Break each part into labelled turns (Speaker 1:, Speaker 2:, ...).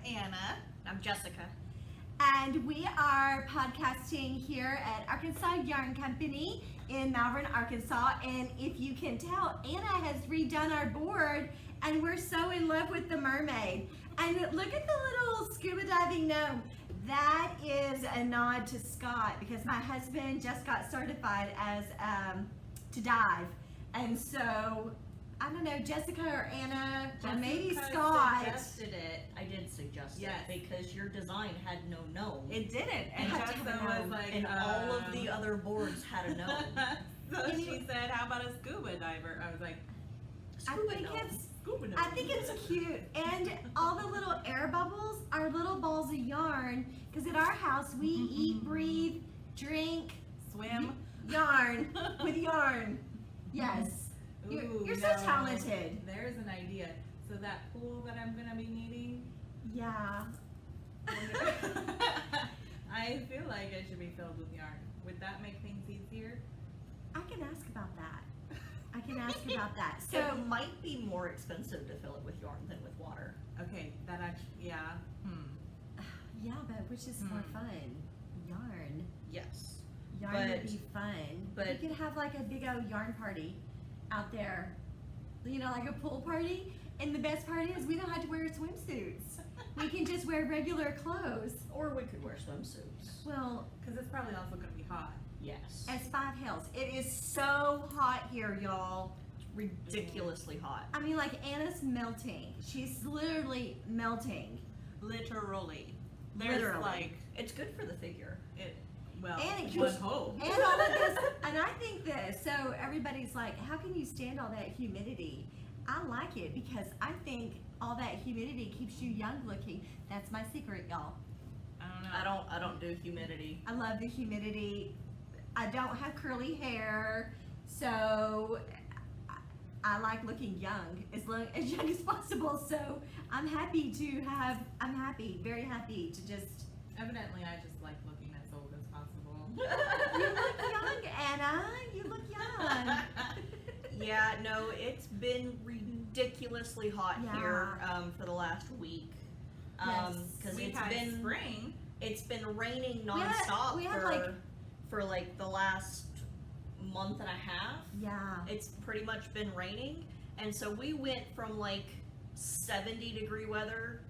Speaker 1: Anna.
Speaker 2: I'm Jessica.
Speaker 3: And we are podcasting here at Arkansas Yarn Company in Malvern, Arkansas. And if you can tell, Anna has redone our board and we're so in love with the mermaid. And look at the little scuba diving gnome. That is a nod to Scott because my husband just got certified as to dive. And so, I don't know, Jessica or Anna, or maybe Scott.
Speaker 1: Suggested it.
Speaker 2: I did suggest
Speaker 1: Yes.
Speaker 2: it because your design had no gnome.
Speaker 1: It didn't. And
Speaker 3: had to
Speaker 1: Jessica
Speaker 3: have a
Speaker 1: was
Speaker 3: gnome.
Speaker 1: like,
Speaker 2: And all of the other boards had a gnome.
Speaker 1: So she said, how about a scuba diver? I was like,
Speaker 2: Scuba gnome.
Speaker 1: scuba gnome.
Speaker 3: I think it's cute. And all the little air bubbles are little balls of yarn. Because at our house, we eat, breathe, drink,
Speaker 1: swim.
Speaker 3: yarn with yarn. Yes. You're so talented.
Speaker 1: There's an idea. So that pool that I'm going to be needing,
Speaker 3: Yeah.
Speaker 1: I feel like it should be filled with yarn. Would that make things easier?
Speaker 3: I can ask about that. I can ask about that. So,
Speaker 2: It might be more expensive to fill it with yarn than with water.
Speaker 1: Okay, that actually, yeah.
Speaker 3: yeah, but which is more fun? Yarn.
Speaker 2: Yes.
Speaker 3: Yarn would
Speaker 2: But-
Speaker 3: be fun.
Speaker 2: but-
Speaker 3: we could have like a big old yarn party out there. You know, like a pool party. And the best part is we don't have to wear swimsuits. We can just wear regular clothes.
Speaker 2: Or we could wear swimsuits.
Speaker 3: Well,
Speaker 1: Because it's probably also going to be hot.
Speaker 2: Yes.
Speaker 3: as 5 hells. It is so hot here, y'all.
Speaker 2: Ridiculously hot.
Speaker 3: I mean, like Anna's melting. She's literally melting.
Speaker 1: Literally. There's
Speaker 3: Literally.
Speaker 1: like,
Speaker 2: It's good for the figure.
Speaker 1: well,
Speaker 3: And it
Speaker 1: one
Speaker 3: keeps-
Speaker 1: hope.
Speaker 3: And all of this, and I think this, so everybody's like, how can you stand all that humidity? I like it because I think all that humidity keeps you young looking. That's my secret, y'all.
Speaker 1: I don't know.
Speaker 2: I don't do humidity.
Speaker 3: I love the humidity. I don't have curly hair, so I like looking young, as young as possible. So I'm happy, very happy to just.
Speaker 1: Evidently, I just like looking as old as possible.
Speaker 3: You look young, Anna. You look young.
Speaker 2: Yeah, no, it's been ridiculously hot
Speaker 3: Yeah.
Speaker 2: here for the last week.
Speaker 3: Yes.
Speaker 2: Because
Speaker 1: We've
Speaker 2: it's
Speaker 1: had
Speaker 2: been
Speaker 1: spring.
Speaker 2: it's been raining
Speaker 3: We had-
Speaker 2: nonstop
Speaker 3: we had,
Speaker 2: for like the last month and a half.
Speaker 3: Yeah.
Speaker 2: It's pretty much been raining, and so we went from like 70-degree weather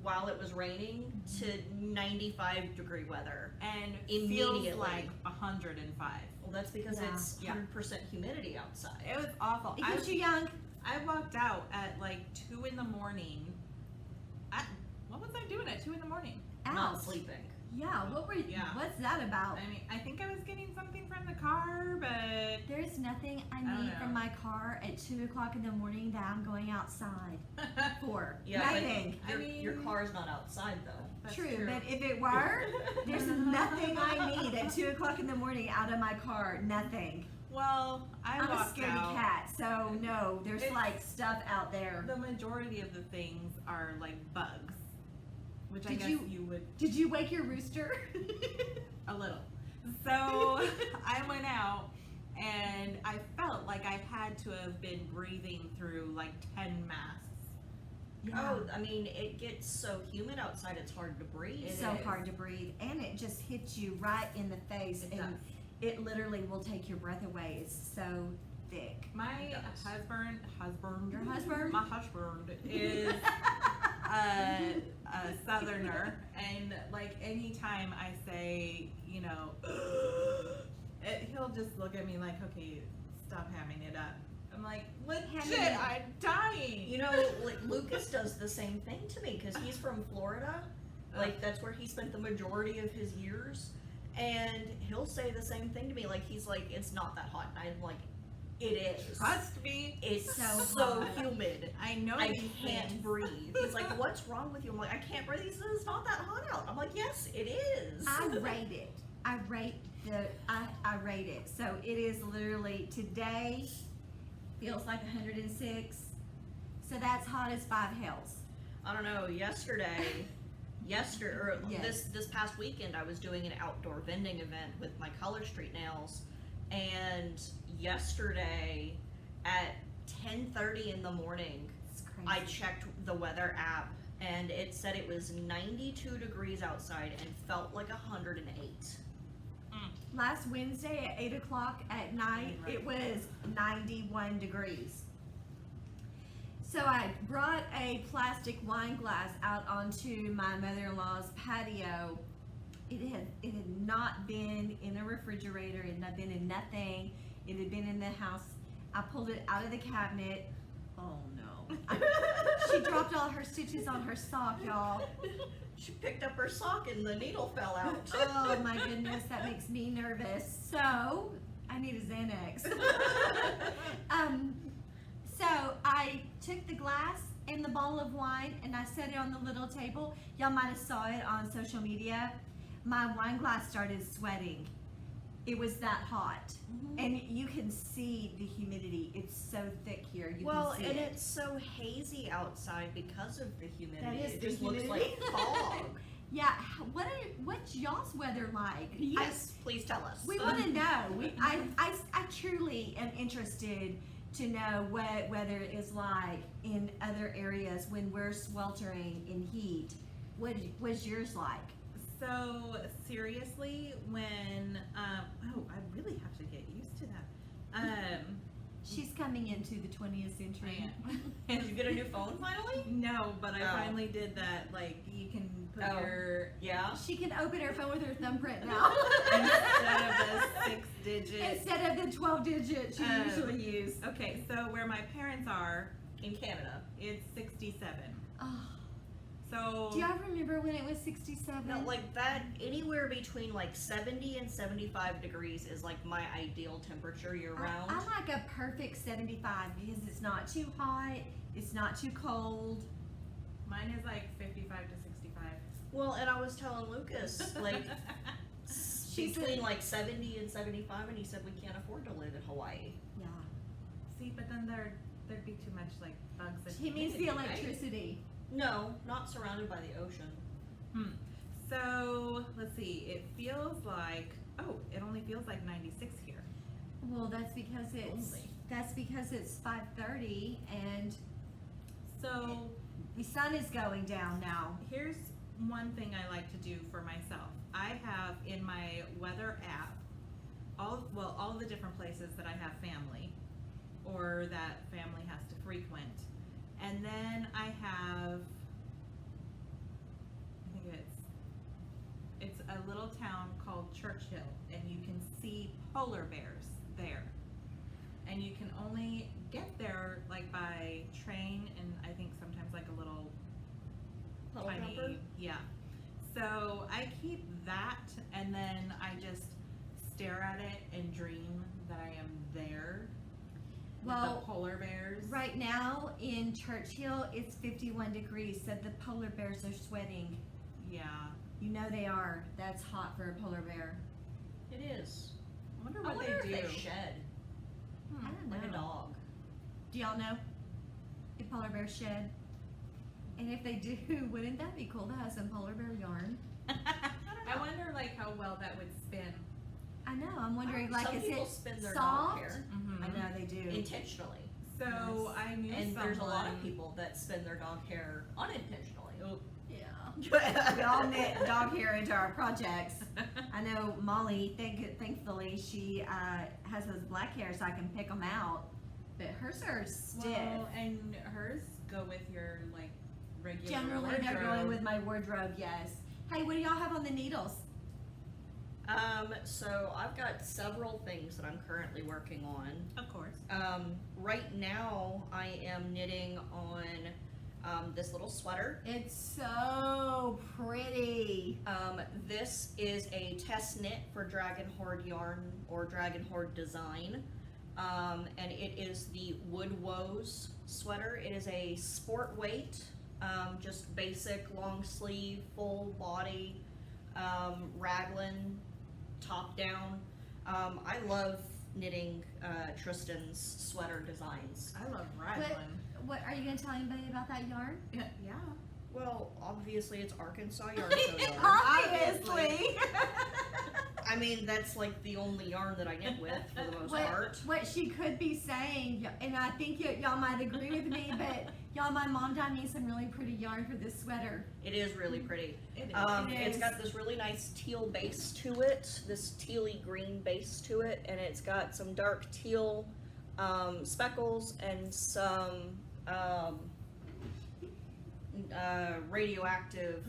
Speaker 2: while it was raining to 95-degree weather.
Speaker 1: And
Speaker 2: Immediately.
Speaker 1: feels like 105.
Speaker 2: Well, that's because
Speaker 3: Yeah.
Speaker 2: it's 100% humidity outside.
Speaker 1: It was awful.
Speaker 3: It keeps you young.
Speaker 1: I walked out at like 2 in the morning. What was I doing at 2 in the morning?
Speaker 2: Not
Speaker 3: Out.
Speaker 2: sleeping.
Speaker 3: Yeah. What were you?
Speaker 1: Yeah.
Speaker 3: What's that about?
Speaker 1: I mean, I think I was getting something from the car, but
Speaker 3: There's nothing I
Speaker 1: don't
Speaker 3: need
Speaker 1: know.
Speaker 3: from my car at 2 o'clock in the morning that I'm going outside for.
Speaker 2: Yeah, but
Speaker 3: Nothing.
Speaker 2: your car's not outside though.
Speaker 1: that's
Speaker 3: True, but if it were, there's nothing I need at 2 o'clock in the morning out of my car. Nothing.
Speaker 1: Well, I
Speaker 3: I'm a
Speaker 1: walked
Speaker 3: scaredy
Speaker 1: out.
Speaker 3: cat, so no, there's
Speaker 1: It's-
Speaker 3: like stuff out there.
Speaker 1: The majority of the things are like bugs, which I
Speaker 3: Did
Speaker 1: guess
Speaker 3: you-
Speaker 1: you would
Speaker 3: Did you wake your rooster?
Speaker 1: a little. So I went out and I felt like I had to have been breathing through like 10 masks.
Speaker 2: Oh, I mean, it gets so humid outside, it's hard to breathe.
Speaker 3: It's so hard to breathe, and it just hits you right in the face,
Speaker 1: It
Speaker 3: and
Speaker 1: does.
Speaker 3: it literally will take your breath away. It's so thick.
Speaker 1: My
Speaker 2: It does.
Speaker 1: husband,
Speaker 3: Your husband?
Speaker 1: my husband is a southerner, and like anytime I say, you know, he'll just look at me like, okay, stop hamming it up. I'm like, legit,
Speaker 3: Hamming it up.
Speaker 1: I'm dying.
Speaker 2: You know, like Lucas does the same thing to me because he's from Florida. Like that's where he spent the majority of his years, and he'll say the same thing to me. Like he's like, it's not that hot, and I'm like, it is.
Speaker 1: Trust me,
Speaker 2: It's
Speaker 3: So
Speaker 2: so
Speaker 3: hot.
Speaker 2: humid.
Speaker 1: I know
Speaker 2: I
Speaker 1: these
Speaker 2: can't
Speaker 1: things.
Speaker 2: breathe. He's like, what's wrong with you? I'm like, I can't breathe. He says, it's not that hot out. I'm like, yes, it is.
Speaker 3: I rate it. I rate it. So it is literally today feels like 106. So that's hot as 5 hells.
Speaker 2: I don't know.
Speaker 3: Yes.
Speaker 2: This past weekend, I was doing an outdoor vending event with my Color Street nails, and yesterday at 10:30 in the morning,
Speaker 3: It's crazy.
Speaker 2: I checked the weather app, and it said it was 92 degrees outside and felt like 108.
Speaker 3: Last Wednesday at 8 o'clock at night,
Speaker 1: Right.
Speaker 3: it was 91 degrees. So I brought a plastic wine glass out onto my mother-in-law's patio. It had not been in a refrigerator. It had not been in nothing. It had been in the house. I pulled it out of the cabinet. Oh no! She dropped all her stitches on her sock, y'all.
Speaker 2: She picked up her sock and the needle fell out.
Speaker 3: Oh my goodness, that makes me nervous. So I need a Xanax. So I took the glass and the bottle of wine and I set it on the little table. Y'all might have saw it on social media. My wine glass started sweating. It was that hot. And you can see the humidity. It's so thick here. You
Speaker 2: Well,
Speaker 3: can see
Speaker 2: and
Speaker 3: it.
Speaker 2: it's so hazy outside because of the humidity.
Speaker 3: That is
Speaker 2: it
Speaker 3: the
Speaker 2: just looks
Speaker 3: humidity.
Speaker 2: like fog.
Speaker 3: Yeah, what's y'all's weather like?
Speaker 2: Yes, please tell us.
Speaker 3: We want to know. I truly am interested to know what weather is like in other areas when we're sweltering in heat. What was yours like?
Speaker 1: So seriously, when I really have to get used to that.
Speaker 3: She's coming into the 20th century.
Speaker 2: Did you get a new phone finally?
Speaker 1: No, but I
Speaker 2: Oh.
Speaker 1: finally did that. Like you can put
Speaker 2: Oh.
Speaker 1: your
Speaker 2: Yeah.
Speaker 3: She can open her phone with her thumbprint now.
Speaker 1: instead of the 6-digit.
Speaker 3: Instead of the 12 digits you
Speaker 1: Oh.
Speaker 3: usually use.
Speaker 1: Okay, so where my parents are,
Speaker 2: In Canada.
Speaker 1: it's 67.
Speaker 3: Oh,
Speaker 1: So
Speaker 3: do y'all remember when it was 67?
Speaker 2: No, like that, anywhere between like 70 and 75 degrees is like my ideal temperature year round.
Speaker 3: I like a perfect 75 because it's not too hot, it's not too cold.
Speaker 1: mine is like 55 to 65.
Speaker 2: Well, and I was telling Lucas, like,
Speaker 3: She
Speaker 2: between
Speaker 3: said-
Speaker 2: like 70 and 75, and he said we can't afford to live in Hawaii.
Speaker 3: Yeah.
Speaker 1: See, but then there'd be too much like bugs. And
Speaker 3: He means the
Speaker 1: humidity, right?
Speaker 3: electricity.
Speaker 2: No, not surrounded by the ocean.
Speaker 1: So let's see. It feels like it only feels like 96 here.
Speaker 3: Well, that's because it's 5:30 and
Speaker 1: So
Speaker 3: the sun is going down now.
Speaker 1: here's one thing I like to do for myself. I have in my weather app all the different places that I have family or that family has to frequent. And then I have, I think it's a little town called Churchill, and you can see polar bears there. And you can only get there like by train and I think sometimes like a little tiny,
Speaker 2: Helicopter?
Speaker 1: yeah. So I keep that and then I just stare at it and dream that I am there with
Speaker 3: Well,
Speaker 1: the polar bears.
Speaker 3: Right now in Churchill, it's 51 degrees, so the polar bears are sweating.
Speaker 1: Yeah.
Speaker 3: You know they are. That's hot for a polar bear.
Speaker 2: It is.
Speaker 1: I wonder
Speaker 2: I
Speaker 1: what
Speaker 2: wonder
Speaker 1: they do.
Speaker 2: if they shed
Speaker 3: I don't
Speaker 2: like a
Speaker 3: know.
Speaker 2: dog.
Speaker 3: Do y'all know if polar bears shed? And if they do, wouldn't that be cool to have some polar bear yarn?
Speaker 1: I wonder like how well that would spin.
Speaker 3: I know. I'm wondering, like,
Speaker 2: Some
Speaker 3: is
Speaker 2: people
Speaker 3: it
Speaker 2: spin their
Speaker 3: soft?
Speaker 2: dog hair
Speaker 3: I know they do.
Speaker 2: intentionally,
Speaker 1: So
Speaker 3: Yes.
Speaker 1: I knew
Speaker 2: and
Speaker 1: someone.
Speaker 2: there's a lot of people that spin their dog hair unintentionally.
Speaker 1: Oh.
Speaker 3: Yeah. We all knit dog hair into our projects. I know Molly, thankfully, she has those black hairs so I can pick them out. But hers are stiff.
Speaker 1: Well, and hers go with your like regular
Speaker 3: Generally, they're
Speaker 1: wardrobe.
Speaker 3: going with my wardrobe, yes. Hey, what do y'all have on the needles?
Speaker 2: So I've got several things that I'm currently working on.
Speaker 1: Of course.
Speaker 2: Right now I am knitting on this little sweater.
Speaker 3: It's so pretty.
Speaker 2: This is a test knit for Dragon Horde yarn or Dragon Horde design. And it is the Wood Woes sweater. It is a sport weight, just basic long sleeve, full body, raglan, top down. I love knitting Tristan's sweater designs.
Speaker 1: I love Raglan.
Speaker 3: What are you going to tell anybody about that yarn?
Speaker 1: Yeah.
Speaker 2: Well, obviously it's Arkansas yarn so yarn.
Speaker 3: Obviously.
Speaker 2: I mean, that's like the only yarn that I knit with for the most part.
Speaker 3: What she could be saying, and I think y'all might agree with me, but y'all, my mom got me some really pretty yarn for this sweater.
Speaker 2: It is really pretty.
Speaker 1: It is.
Speaker 2: It's got this really nice teal base to it, this tealy green base to it, and it's got some dark teal speckles and some radioactive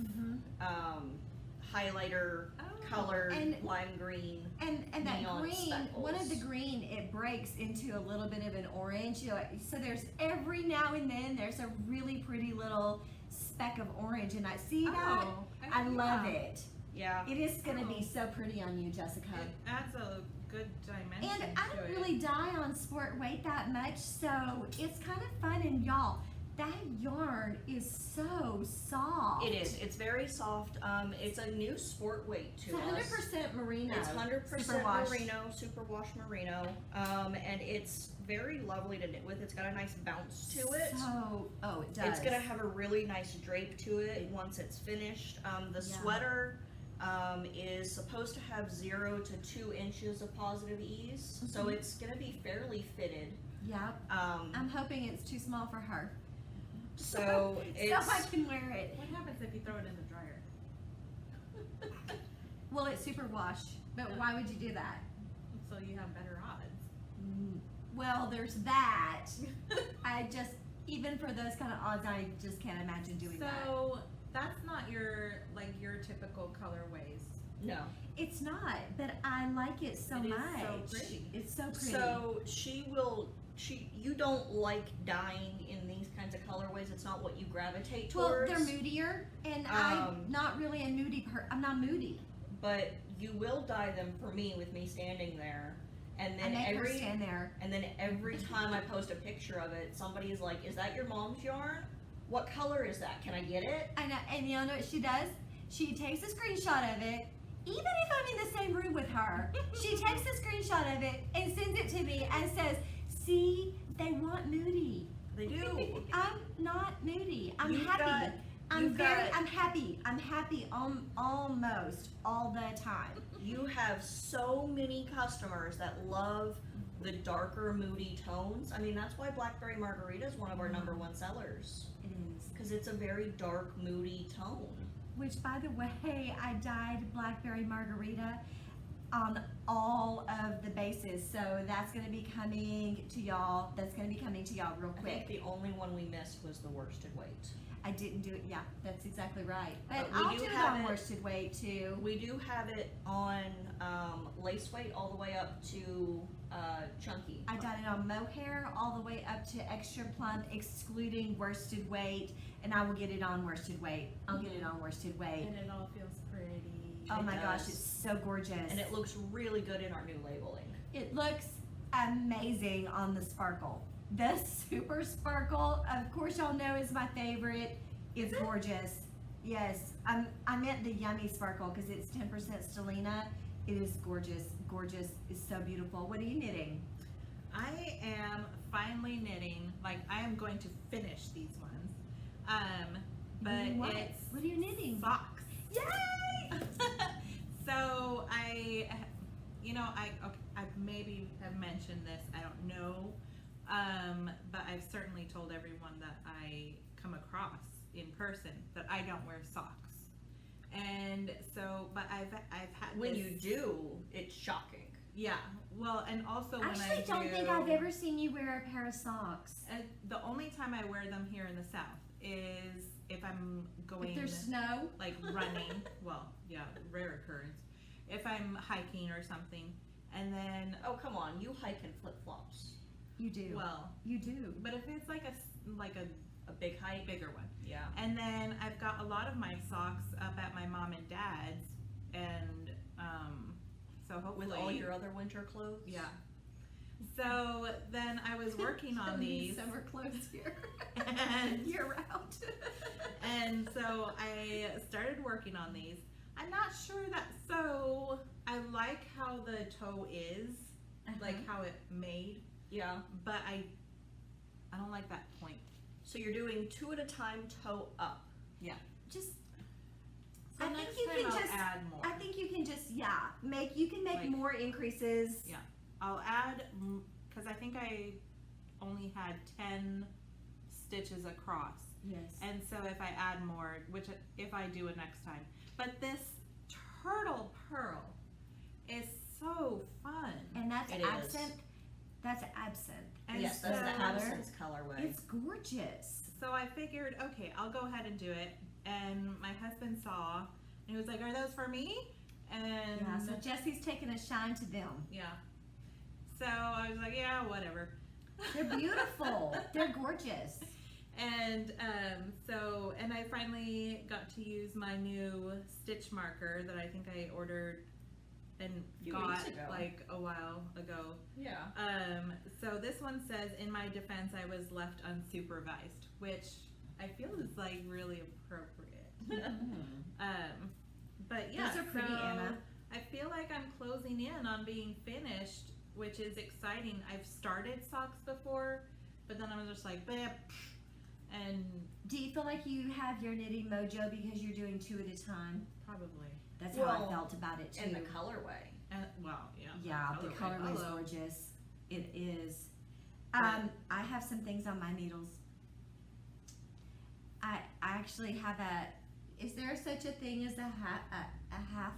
Speaker 2: highlighter colored
Speaker 3: And-
Speaker 2: lime green.
Speaker 3: And that
Speaker 2: neon
Speaker 3: green, one of the
Speaker 2: speckles.
Speaker 3: green, it breaks into a little bit of an orange. You know, so there's every now and then there's a really pretty little speck of orange, and I see that.
Speaker 1: Oh,
Speaker 3: I love
Speaker 1: yeah.
Speaker 3: it.
Speaker 2: Yeah.
Speaker 3: It is going to be so pretty on you, Jessica.
Speaker 1: It adds a good dimension
Speaker 3: And I
Speaker 1: to
Speaker 3: don't
Speaker 1: it.
Speaker 3: really dye on sport weight that much, so it's kind of fun. And y'all, that yarn is so soft.
Speaker 2: It is. It's very soft. It's a new sport weight to
Speaker 3: It's
Speaker 2: us.
Speaker 3: 100% merino.
Speaker 2: It's 100%
Speaker 3: superwash.
Speaker 2: merino, superwash merino, and it's very lovely to knit with. It's got a nice bounce to it.
Speaker 3: So, oh, it does.
Speaker 2: It's gonna have a really nice drape to it once it's finished. The
Speaker 3: Yeah.
Speaker 2: sweater is supposed to have 0 to 2 inches of positive ease, so
Speaker 3: Mhm.
Speaker 2: it's gonna be fairly fitted.
Speaker 3: Yep.
Speaker 2: Um,
Speaker 3: I'm hoping it's too small for her.
Speaker 2: so
Speaker 3: So
Speaker 2: it's
Speaker 3: I can wear it.
Speaker 1: What happens if you throw it in the dryer?
Speaker 3: Well, it's superwash, but why would you do that?
Speaker 1: So you have better odds.
Speaker 3: Well, there's that. I just, even for those kind of odds, I just can't imagine doing that.
Speaker 1: So that's not your typical colorways.
Speaker 2: no.
Speaker 3: It's not, but I like it so
Speaker 1: It is
Speaker 3: much.
Speaker 1: so pretty.
Speaker 3: It's so pretty.
Speaker 2: So you don't like dyeing in these kinds of colorways. It's not what you gravitate
Speaker 3: well,
Speaker 2: towards.
Speaker 3: they're moodier, and I'm not really a moody I'm not moody.
Speaker 2: But you will dye them for me with me standing there. And
Speaker 3: I
Speaker 2: then
Speaker 3: make her
Speaker 2: every
Speaker 3: stand there.
Speaker 2: every time I post a picture of it, somebody is like, "Is that your mom's yarn? What color is that? Can I get it?"
Speaker 3: I know, and you know what she does? She takes a screenshot of it. Even if I'm in the same room with her, she takes a screenshot of it and sends it to me and says, "See, they want moody.
Speaker 2: They do.
Speaker 3: I'm not moody. I'm
Speaker 2: You've
Speaker 3: happy.
Speaker 2: got-
Speaker 3: I'm
Speaker 2: you've
Speaker 3: very.
Speaker 2: got-
Speaker 3: I'm happy. I'm happy almost all the time."
Speaker 2: You have so many customers that love the darker, moody tones. I mean, that's why Blackberry Margarita is one of our #1 sellers,
Speaker 3: It is.
Speaker 2: because it's a very dark, moody tone.
Speaker 3: Which, by the way, I dyed Blackberry Margarita on all of the bases, so that's going to be coming to y'all. That's going to be coming to y'all real
Speaker 2: I think
Speaker 3: quick.
Speaker 2: the only one we missed was the worsted weight.
Speaker 3: I didn't do it. Yeah, that's exactly right. But
Speaker 2: But we
Speaker 3: I'll
Speaker 2: do
Speaker 3: do it
Speaker 2: have
Speaker 3: on
Speaker 2: it-
Speaker 3: worsted weight too.
Speaker 2: We do have it on lace weight all the way up to chunky.
Speaker 3: I dyed it on mohair all the way up to extra plump, excluding worsted weight, and I will get it on worsted weight. I'll get it on worsted weight.
Speaker 1: And it all feels pretty.
Speaker 3: Oh
Speaker 2: It
Speaker 3: my gosh,
Speaker 2: does.
Speaker 3: it's so gorgeous.
Speaker 2: And it looks really good in our new labeling.
Speaker 3: It looks amazing on the sparkle. The super sparkle, of course y'all know, is my favorite. It's gorgeous. Yes, I meant the yummy sparkle because it's 10% stellina. It is gorgeous, gorgeous. It's so beautiful. What are you knitting?
Speaker 1: I am finally knitting. Like I am going to finish these ones. But
Speaker 3: What?
Speaker 1: it's
Speaker 3: What are you knitting?
Speaker 1: socks.
Speaker 3: Yay!
Speaker 1: So I maybe have mentioned this. I don't know, but I've certainly told everyone that I come across in person that I don't wear socks, and so but I've had
Speaker 2: When
Speaker 1: this,
Speaker 2: you do, it's shocking.
Speaker 1: yeah. Well, and also
Speaker 3: I
Speaker 1: when I
Speaker 3: actually don't think I've ever seen you wear a pair of socks.
Speaker 1: the only time I wear them here in the South is if I'm going
Speaker 3: If there's snow.
Speaker 1: like running. Well, yeah, rare occurrence. If I'm hiking or something, and then
Speaker 2: Oh, come on. You hike in flip-flops.
Speaker 3: You do.
Speaker 1: well,
Speaker 3: You do.
Speaker 1: but if it's like
Speaker 2: A big hike?
Speaker 1: bigger one,
Speaker 2: Yeah.
Speaker 1: and then I've got a lot of my socks up at my mom and dad's, and so hopefully
Speaker 2: With all your other winter clothes?
Speaker 1: yeah. So then I was working on these.
Speaker 3: Summer clothes here.
Speaker 1: And-
Speaker 3: Year round.
Speaker 1: And so I started working on these. I'm not sure that, so I like how the toe is, like how it made,
Speaker 2: Yeah.
Speaker 1: but I don't like that point.
Speaker 2: So you're doing 2 at a time toe up,
Speaker 1: Yeah.
Speaker 3: Just
Speaker 1: So
Speaker 3: I think
Speaker 1: next
Speaker 3: you
Speaker 1: time
Speaker 3: can
Speaker 1: I'll
Speaker 3: just
Speaker 1: add more.
Speaker 3: I think you can just make
Speaker 1: Like-
Speaker 3: more increases.
Speaker 1: Yeah. I'll add, because I think I only had 10 stitches across.
Speaker 3: Yes.
Speaker 1: And so if I add more, which if I do it next time. But this turtle pearl is so fun.
Speaker 3: And that's
Speaker 2: It is.
Speaker 3: absinthe. That's absinthe.
Speaker 1: And
Speaker 2: Yes, that's the
Speaker 1: so-
Speaker 2: absence colorway.
Speaker 3: It's gorgeous.
Speaker 1: So I figured, okay, I'll go ahead and do it. And my husband saw, and he was like, "Are those for me?" And
Speaker 3: Yeah, so Jesse's taking a shine to them.
Speaker 1: yeah. So I was like, "Yeah, whatever."
Speaker 3: They're beautiful. They're gorgeous.
Speaker 1: And and I finally got to use my new stitch marker that I think I ordered and
Speaker 2: Few
Speaker 1: got
Speaker 2: weeks ago.
Speaker 1: like a while ago.
Speaker 2: Yeah.
Speaker 1: So this one says, "In my defense, I was left unsupervised," which I feel is like really appropriate. But yeah,
Speaker 3: Those are pretty,
Speaker 1: so
Speaker 3: Anna.
Speaker 1: I feel like I'm closing in on being finished, which is exciting. I've started socks before, but then I was just like, "Bleh," and
Speaker 3: Do you feel like you have your knitting mojo because you're doing 2 at a time?
Speaker 1: probably,
Speaker 3: That's how
Speaker 2: Well,
Speaker 3: I felt about it too.
Speaker 2: And the colorway.
Speaker 1: and well, yeah.
Speaker 3: Yeah, the colorway is
Speaker 1: Hello.
Speaker 3: gorgeous. It is.
Speaker 1: But-
Speaker 3: I have some things on my needles. I actually have a. Is there such a thing as a half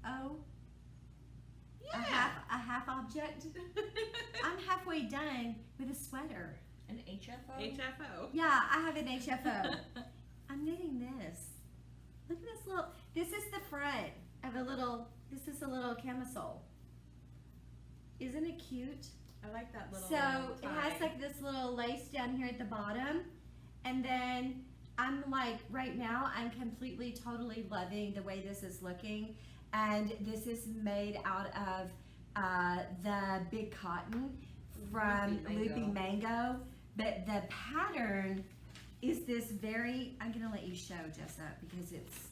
Speaker 3: O?
Speaker 1: Yeah.
Speaker 3: A half object? I'm halfway done with a sweater.
Speaker 2: An HFO?
Speaker 1: HFO.
Speaker 3: Yeah, I have an HFO. I'm knitting this. Look at this little. This is the front of a little. This is a little camisole. Isn't it cute?
Speaker 1: I like that little.
Speaker 3: So it has
Speaker 1: tie.
Speaker 3: like this little lace down here at the bottom, and then I'm like right now I'm completely totally loving the way this is looking, and this is made out of the big cotton from
Speaker 2: Loopy
Speaker 3: Loopy Mango, but the pattern is this very. I'm gonna let you show Jessa because it's.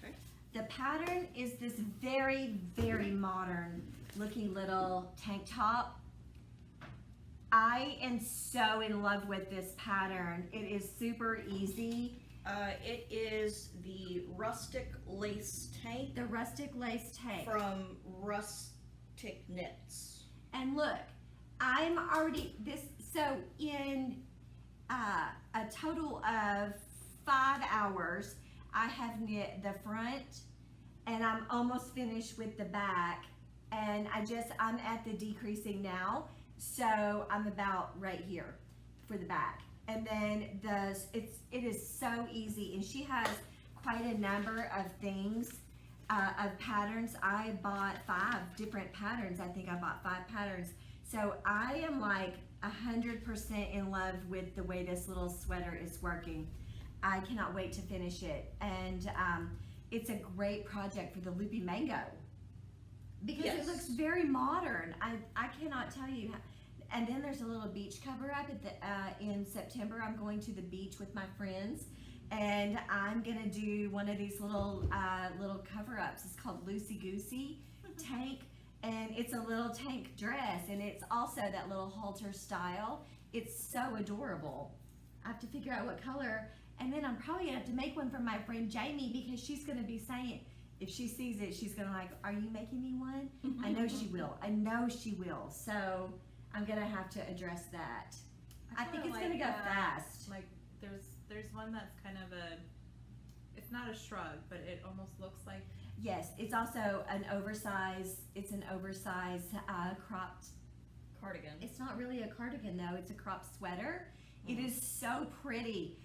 Speaker 2: Okay.
Speaker 3: The pattern is this very, very modern looking little tank top. I am so in love with this pattern. It is super easy.
Speaker 2: It is the rustic lace tank
Speaker 3: The rustic lace tank.
Speaker 2: from Rustic Knits.
Speaker 3: And look, I'm already this. So in a total of 5 hours, I have knit the front, and I'm almost finished with the back. And I'm at the decreasing now, so I'm about right here for the back. And then it is so easy, and she has quite a number of things, of patterns. I bought 5 different patterns. I think I bought 5 patterns. So I am like 100% in love with the way this little sweater is working. I cannot wait to finish it, and it's a great project for the Loopy Mango. Because
Speaker 2: Yes.
Speaker 3: it looks very modern. I cannot tell you. And then there's a little beach cover up at the in September. I'm going to the beach with my friends, and I'm gonna do one of these little cover ups. It's called Loosey Goosey Tank, and it's a little tank dress, and it's also that little halter style. It's so adorable. I have to figure out what color, and then I'm probably gonna have to make one for my friend Jamie because she's gonna be saying. If she sees it, she's gonna like, "Are you making me one?" I know she will. I know she will. So I'm gonna have to address that. I think
Speaker 1: kinda
Speaker 3: it's gonna
Speaker 1: like
Speaker 3: go
Speaker 1: that.
Speaker 3: fast.
Speaker 1: Like there's one that's kind of it's not a shrug, but it almost looks like.
Speaker 3: Yes, it's also an oversized. It's an oversized cropped.
Speaker 2: Cardigan.
Speaker 3: It's not really a cardigan though. It's a cropped sweater. It is so pretty.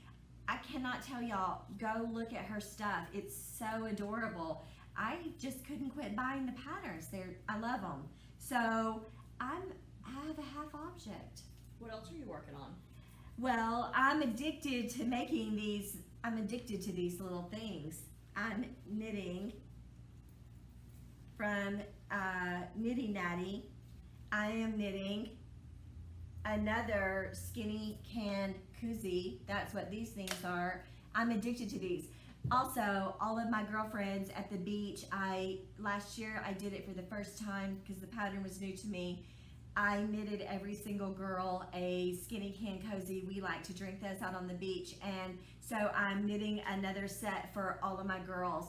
Speaker 3: I cannot tell y'all. Go look at her stuff. It's so adorable. I just couldn't quit buying the patterns. I love them. So I have a half object.
Speaker 2: What else are you working on?
Speaker 3: Well, I'm addicted to making these. I'm addicted to these little things. I'm knitting from Knitty Natty. I am knitting another skinny can koozie. That's what these things are. I'm addicted to these. Also, all of my girlfriends at the beach, last year I did it for the first time because the pattern was new to me. I knitted every single girl a skinny can cozy. We like to drink this out on the beach, and so I'm knitting another set for all of my girls.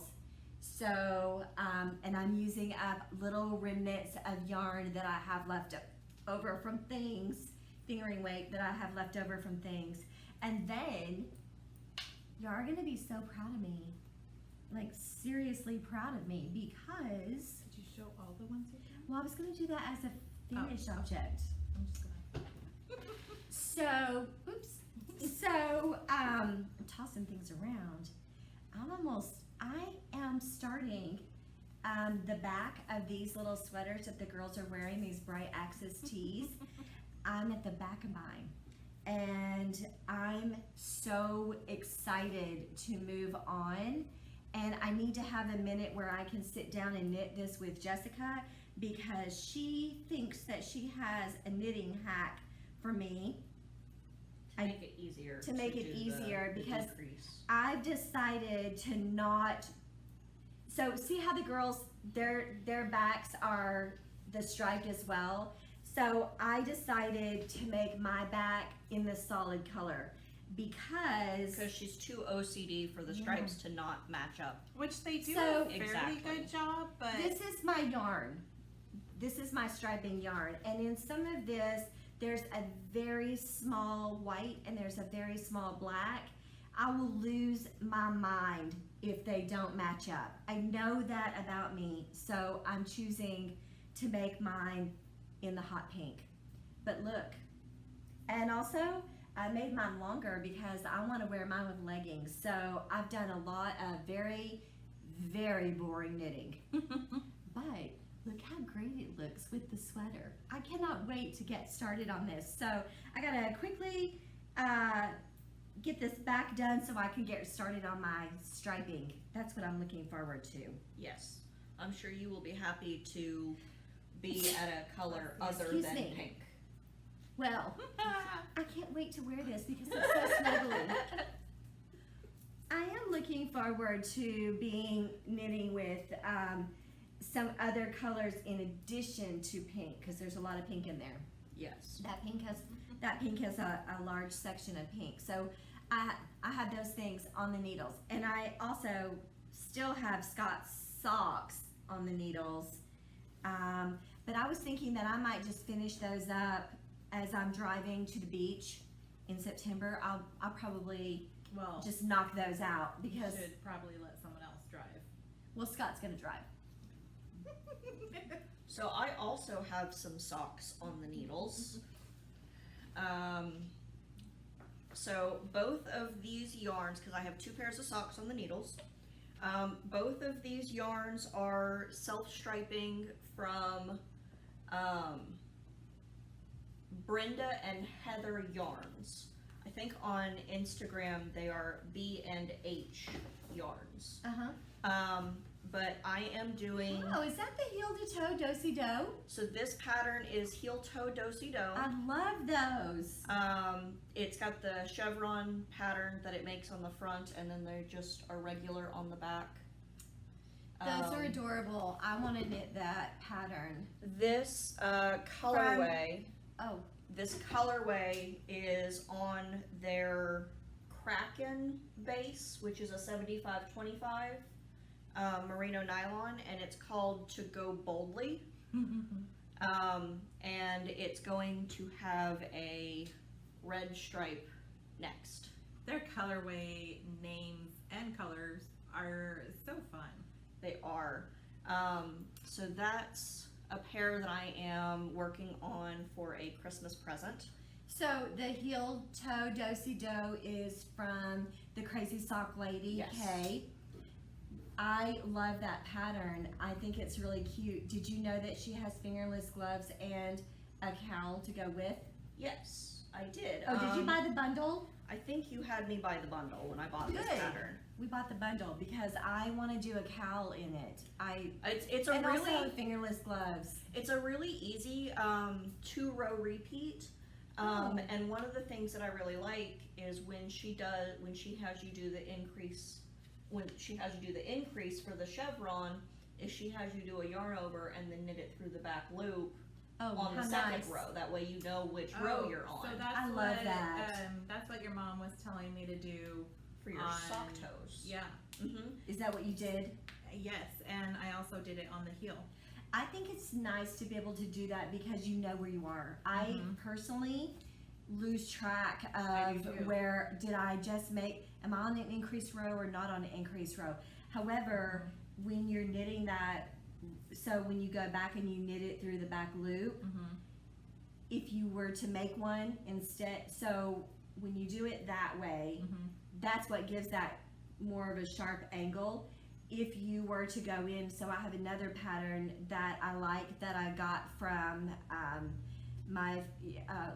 Speaker 3: So, and I'm using up little remnants of yarn that I have left over from things, fingering weight that I have left over from things. And then, y'all are gonna be so proud of me, like seriously proud of me, because,
Speaker 1: Did you show all the ones you've done?
Speaker 3: well, I was gonna do that as a finished object.
Speaker 1: I'm just gonna.
Speaker 3: So, oops. So, I'm tossing things around. I am starting the back of these little sweaters that the girls are wearing, these bright Axis tees. I'm at the back of mine. And I'm so excited to move on. And I need to have a minute where I can sit down and knit this with Jessica, because she thinks that she has a knitting hack for me.
Speaker 2: To make it easier.
Speaker 3: To make it
Speaker 2: do
Speaker 3: easier,
Speaker 2: the
Speaker 3: because
Speaker 2: decrease.
Speaker 3: I've decided to not. So see how the girls, their backs are the striped as well. So I decided to make my back in the solid color because
Speaker 2: she's too OCD for the stripes to not match up.
Speaker 1: Which they do
Speaker 3: So-
Speaker 1: a fairly
Speaker 2: Exactly.
Speaker 1: good job, but
Speaker 3: this is my yarn. This is my striping yarn, and in some of this, there's a very small white and there's a very small black. I will lose my mind if they don't match up. I know that about me, so I'm choosing to make mine in the hot pink. But look, and also I made mine longer because I want to wear mine with leggings. So I've done a lot of very, very boring knitting. But look how great it looks with the sweater. I cannot wait to get started on this. So I gotta quickly get this back done so I can get started on my striping. That's what I'm looking forward to.
Speaker 2: Yes. I'm sure you will be happy to be at a color other
Speaker 3: Excuse
Speaker 2: than
Speaker 3: me.
Speaker 2: pink.
Speaker 3: Well, I can't wait to wear this because it's so snuggly. I am looking forward to knitting with some other colors in addition to pink, because there's a lot of pink in there.
Speaker 2: Yes.
Speaker 3: That pink has a large section of pink. So I have those things on the needles, and I also still have Scott's socks on the needles. But I was thinking that I might just finish those up as I'm driving to the beach in September. I'll probably
Speaker 1: well,
Speaker 3: just knock those out because,
Speaker 1: should probably let someone else drive.
Speaker 3: well, Scott's gonna drive.
Speaker 2: So I also have some socks on the needles. So both of these yarns, because I have two pairs of socks on the needles, both of these yarns are self-striping from Brenda and Heather Yarns. I think on Instagram they are B&H Yarns. But I am doing,
Speaker 3: Oh, is that the heel to toe do-si-do?
Speaker 2: so this pattern is heel toe do-si-do.
Speaker 3: I love those.
Speaker 2: It's got the chevron pattern that it makes on the front, and then they just are regular on the back.
Speaker 3: Those are adorable. I want to knit that pattern.
Speaker 2: This colorway,
Speaker 3: Oh,
Speaker 2: this colorway is on their Kraken base, which is a 75-25 merino nylon, and it's called To Go Boldly. And it's going to have a red stripe next.
Speaker 1: Their colorway names and colors are so fun.
Speaker 2: They are. So that's a pair that I am working on for a Christmas present.
Speaker 3: so the heel toe do-si-do is from the Crazy Sock Lady,
Speaker 2: Yes.
Speaker 3: Kay. I love that pattern. I think it's really cute. Did you know that she has fingerless gloves and a cowl to go with?
Speaker 2: Yes, I did.
Speaker 3: Oh, did you buy the bundle?
Speaker 2: I think you had me buy the bundle when I bought this
Speaker 3: Good.
Speaker 2: pattern.
Speaker 3: We bought the bundle because I want to do a cowl in it.
Speaker 2: It's a
Speaker 3: And
Speaker 2: really
Speaker 3: also fingerless gloves.
Speaker 2: it's a really easy 2-row repeat. And one of the things that I really like is when she has you do the increase for the chevron, is she has you do a yarn over and then knit it through the back loop on the
Speaker 3: how
Speaker 2: second
Speaker 3: nice.
Speaker 2: row. That way you know which row you're on
Speaker 1: So that's
Speaker 3: I love
Speaker 1: what,
Speaker 3: that.
Speaker 1: That's what your mom was telling me to do.
Speaker 2: for your
Speaker 1: on-
Speaker 2: sock toes.
Speaker 1: Yeah.
Speaker 2: Mm-hmm.
Speaker 3: Is that what you did?
Speaker 1: Yes, and I also did it on the heel.
Speaker 3: I think it's nice to be able to do that because you know where you are. I
Speaker 1: Mhm.
Speaker 3: personally lose track
Speaker 1: I do
Speaker 3: of
Speaker 1: too.
Speaker 3: where did I just make, am I on an increased row or not on an increased row? However, when you're knitting that, so when you go back and you knit it through the back loop,
Speaker 1: Mm-hmm.
Speaker 3: if you were to make one instead, so when you do it that way,
Speaker 1: Mm-hmm.
Speaker 3: that's what gives that more of a sharp angle. If you were to go in, so I have another pattern that I like that I got from my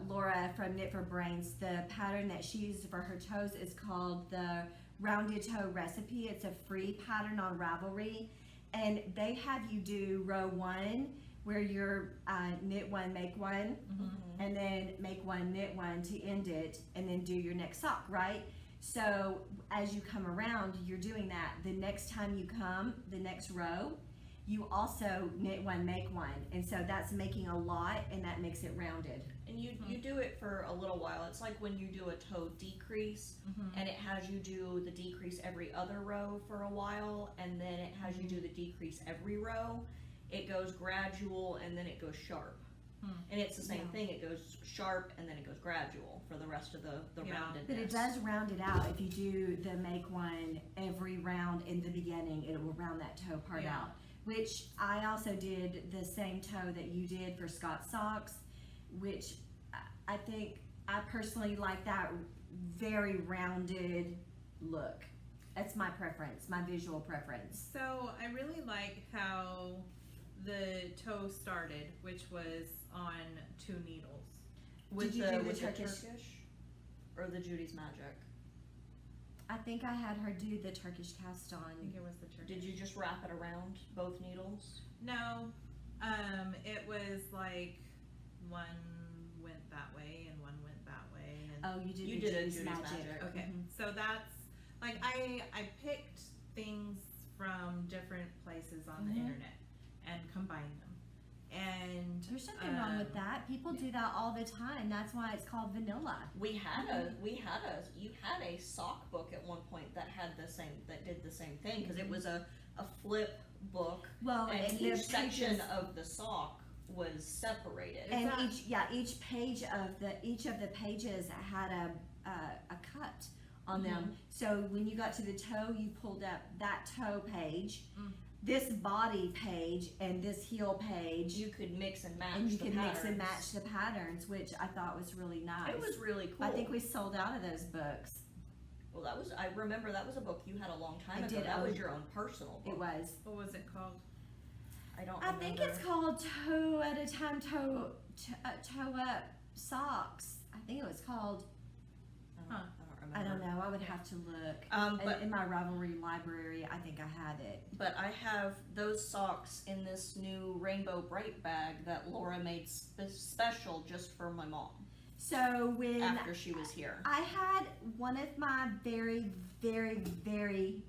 Speaker 3: Laura from Knit for Brains. The pattern that she uses for her toes is called the Rounded Toe Recipe. It's a free pattern on Ravelry, and they have you do row 1 where you're knit 1, make 1,
Speaker 1: Mm-hmm.
Speaker 3: and then make 1, knit 1 to end it, and then do your next sock, right? So as you come around, you're doing that. The next time you come, the next row, you also knit 1, make 1, and so that's making a lot, and that makes it rounded.
Speaker 2: And you do it for a little while. It's like when you do a toe decrease,
Speaker 1: Mm-hmm.
Speaker 2: and it has you do the decrease every other row for a while, and then it has you do the decrease every row. It goes gradual, and then it goes sharp.
Speaker 1: Hmm.
Speaker 2: And it's the same
Speaker 3: Yeah.
Speaker 2: thing. It goes sharp, and then it goes gradual for the rest of the
Speaker 1: Yeah.
Speaker 2: roundedness.
Speaker 3: But it does round it out. If you do the make 1 every round in the beginning, it will round that toe part
Speaker 1: Yeah.
Speaker 3: out. Which I also did the same toe that you did for Scott socks, which I think I personally like that very rounded look. That's my preference, my visual preference.
Speaker 1: So I really like how the toe started, which was on 2 needles.
Speaker 2: With
Speaker 3: Did you
Speaker 2: the,
Speaker 3: do the
Speaker 2: with
Speaker 3: Turkish?
Speaker 2: the Turkish or the Judy's Magic.
Speaker 3: I think I had her do the Turkish cast
Speaker 1: I
Speaker 3: on.
Speaker 1: think it was the turkey.
Speaker 2: Did you just wrap it around both needles?
Speaker 1: No, it was like one went that way and one went that way. And
Speaker 3: Oh, you did
Speaker 2: You
Speaker 3: the
Speaker 2: did a
Speaker 3: Judy's
Speaker 2: Judy's Magic.
Speaker 1: okay,
Speaker 3: Mhm.
Speaker 1: so that's like I picked things from different places on the
Speaker 3: Mhm.
Speaker 1: internet and combined them. And
Speaker 3: There's nothing wrong with
Speaker 1: um,
Speaker 3: that. People do that all the time. That's why it's called vanilla.
Speaker 2: You had a sock book at one point that did the same thing, because it was a flip book,
Speaker 3: Well,
Speaker 2: and
Speaker 3: the
Speaker 2: each section
Speaker 3: pages-
Speaker 2: of the sock was separated.
Speaker 3: and
Speaker 1: that-
Speaker 3: each page of the pages had a cut on them. So when you got to the toe, you pulled up that toe page,
Speaker 1: Mm.
Speaker 3: this body page, and this heel page,
Speaker 2: You could mix and match.
Speaker 3: and you
Speaker 2: the
Speaker 3: could mix and
Speaker 2: patterns.
Speaker 3: match the patterns, which I thought was really nice.
Speaker 2: It was really cool.
Speaker 3: I think we sold out of those books.
Speaker 2: Well, I remember that was a book you had a long time
Speaker 3: I
Speaker 2: ago.
Speaker 3: did
Speaker 2: That
Speaker 3: own-
Speaker 2: was your own personal book.
Speaker 3: It was.
Speaker 1: what was it called?
Speaker 2: I don't
Speaker 3: I
Speaker 2: remember.
Speaker 3: think it's called Toe at a Time Toe Up Socks. I think it was called.
Speaker 1: Huh.
Speaker 3: I don't know. I would have to look.
Speaker 2: But
Speaker 3: In my Ravelry library, I think I had it.
Speaker 2: But I have those socks in this new Rainbow Bright bag that Laura made special just for my mom
Speaker 3: So when
Speaker 2: after she was here.
Speaker 3: I had one of my very, very, very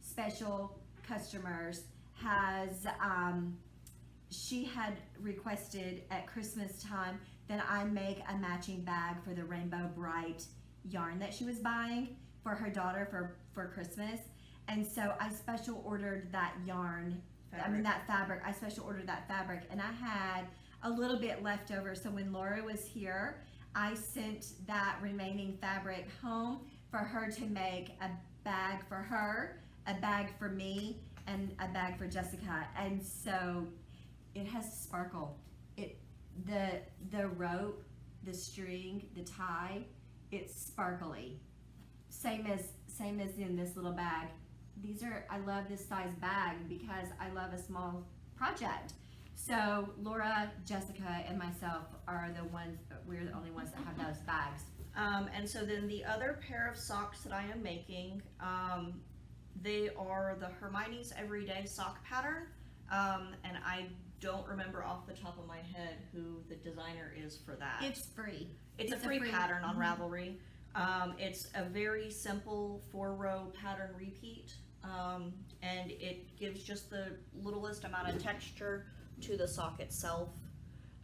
Speaker 3: special customers has she had requested at Christmas time that I make a matching bag for the Rainbow Bright yarn that she was buying for her daughter for Christmas. And so I special ordered that yarn. That fabric. I special ordered that fabric, and I had a little bit left over. So when Laura was here, I sent that remaining fabric home for her to make a bag for her, a bag for me, and a bag for Jessica. And so it has sparkle. The rope, the string, the tie, it's sparkly. Same as in this little bag. I love this size bag because I love a small project. So Laura, Jessica, and myself are we're the only ones that have those bags.
Speaker 2: And so then the other pair of socks that I am making, they are the Hermione's Everyday Sock Pattern. And I don't remember off the top of my head who the designer is for that.
Speaker 3: It's free.
Speaker 2: It's a free pattern on Ravelry. It's a very simple 4-row pattern repeat, and it gives just the littlest amount of texture to the sock itself.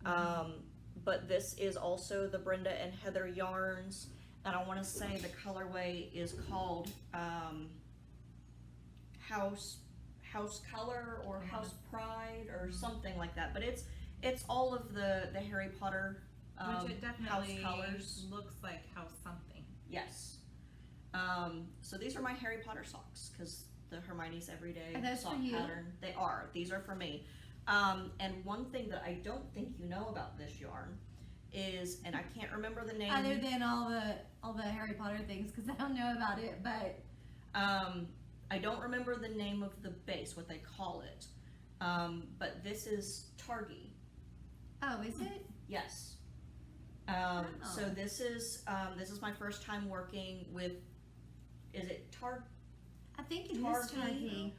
Speaker 2: But this is also the Brenda and Heather yarns, and I want to say the colorway is called House Color or House Pride or something like that. But it's all of the Harry Potter
Speaker 1: Which it
Speaker 2: house
Speaker 1: definitely
Speaker 2: colors.
Speaker 1: looks like house something.
Speaker 2: Yes. So these are my Harry Potter socks because the Hermione's Everyday
Speaker 3: Are those
Speaker 2: sock
Speaker 3: for you?
Speaker 2: pattern. They are. These are for me. And one thing that I don't think you know about this yarn is, and I can't remember the name.
Speaker 3: Other than all the Harry Potter things, because I don't know about it, but
Speaker 2: I don't remember the name of the base, what they call it. But this is Targi.
Speaker 3: oh, is it?
Speaker 2: Yes.
Speaker 3: Oh.
Speaker 2: So this is my first time working with. Is it
Speaker 3: I think it is
Speaker 2: Targi?
Speaker 3: Targi.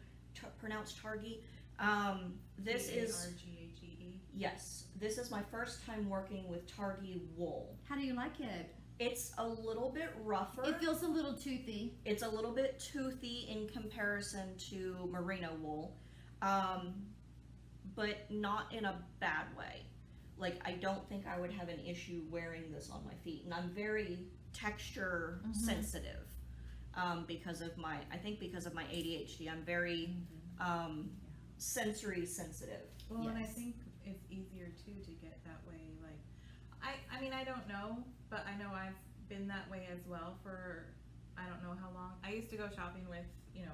Speaker 2: Pronounced Targi. This is
Speaker 1: Targee.
Speaker 2: yes. This is my first time working with Targi wool.
Speaker 3: How do you like it?
Speaker 2: It's a little bit rougher.
Speaker 3: It feels a little toothy.
Speaker 2: It's a little bit toothy in comparison to merino wool, but not in a bad way. Like, I don't think I would have an issue wearing this on my feet, and I'm very texture sensitive because of my ADHD. I'm very sensory sensitive.
Speaker 1: Well, and I
Speaker 3: Yes.
Speaker 1: think it's easier too to get that way. Like, I mean, I don't know, but I know I've been that way as well for I don't know how long. I used to go shopping with,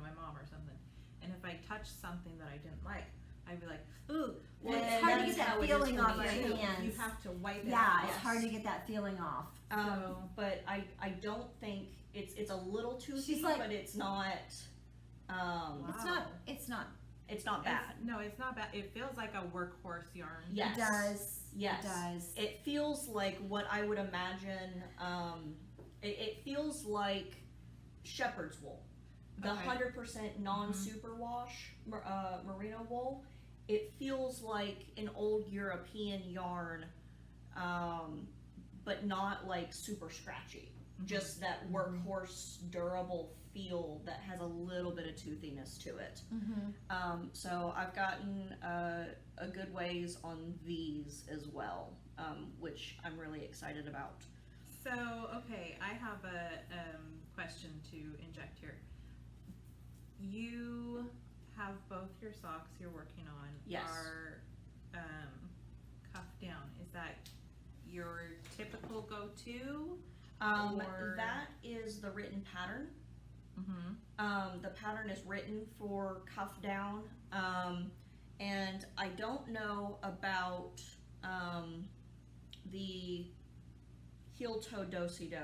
Speaker 1: my mom or something, and if I touched something that I didn't like, I'd be like, ooh.
Speaker 3: Well,
Speaker 2: And
Speaker 3: it's hard to
Speaker 2: that's
Speaker 3: get
Speaker 2: how
Speaker 3: that
Speaker 2: it is
Speaker 3: feeling
Speaker 2: for
Speaker 3: off
Speaker 2: me,
Speaker 3: your
Speaker 2: too.
Speaker 3: hands.
Speaker 1: You have to wipe it
Speaker 3: Yeah,
Speaker 1: off.
Speaker 3: it's
Speaker 2: Yes.
Speaker 3: hard to get that feeling off.
Speaker 2: But I don't think it's a little toothy,
Speaker 3: She's like-
Speaker 2: but it's not.
Speaker 1: Wow.
Speaker 3: It's not.
Speaker 2: It's not bad.
Speaker 1: It's not bad. It feels like a workhorse yarn.
Speaker 2: Yes.
Speaker 3: It does.
Speaker 2: Yes.
Speaker 3: It does.
Speaker 2: It feels like what I would imagine. It feels like shepherd's wool, the
Speaker 1: Okay.
Speaker 2: 100% non-superwash merino wool. It feels like an old European yarn, but not like super scratchy. Just that workhorse, durable feel that has a little bit of toothiness to it. So I've gotten a good ways on these as well, which I'm really excited about.
Speaker 1: So, okay, I have a question to inject here. You have both your socks you're working on
Speaker 2: Yes.
Speaker 1: are cuffed down. Is that your typical go-to? Or-
Speaker 2: That is the written pattern.
Speaker 1: Mm-hmm.
Speaker 2: The pattern is written for cuff down, and I don't know about the heel toe do-si-do,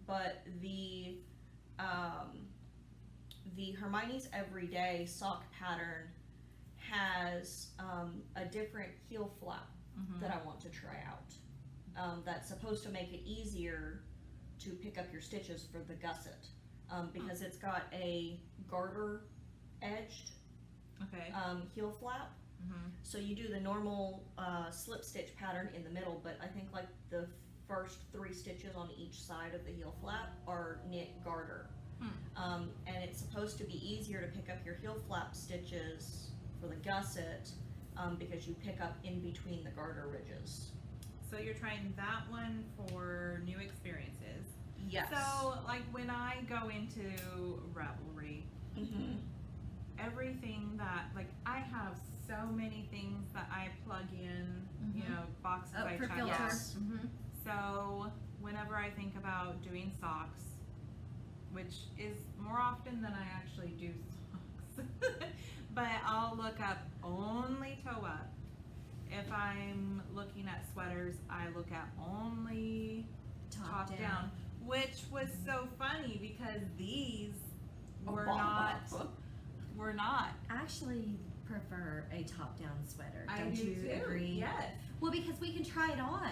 Speaker 2: but the Hermione's Everyday sock pattern has a different heel flap that I want to try out. That's supposed to make it easier to pick up your stitches for the gusset, because it's got a garter edged
Speaker 1: Okay.
Speaker 2: heel flap.
Speaker 1: Mm-hmm.
Speaker 2: So you do the normal slip stitch pattern in the middle, but I think like the first 3 stitches on each side of the heel flap are knit garter. And it's supposed to be easier to pick up your heel flap stitches for the gusset because you pick up in between the garter ridges.
Speaker 1: So you're trying that one for new experiences.
Speaker 2: Yes.
Speaker 1: So, like, when I go into Ravelry,
Speaker 2: Mm-hmm.
Speaker 1: everything that, like, I have so many things that I plug in, boxes I
Speaker 3: for
Speaker 1: check
Speaker 3: filter.
Speaker 1: out.
Speaker 2: Yes.
Speaker 1: So, whenever I think about doing socks, which is more often than I actually do socks, but I'll look up only toe up. If I'm looking at sweaters, I look at only top down, which was so funny because these were not.
Speaker 3: I actually prefer a top-down sweater.
Speaker 1: I
Speaker 3: Don't
Speaker 1: do
Speaker 3: you
Speaker 1: too.
Speaker 3: agree?
Speaker 1: Yes.
Speaker 3: Well, because we can try it on.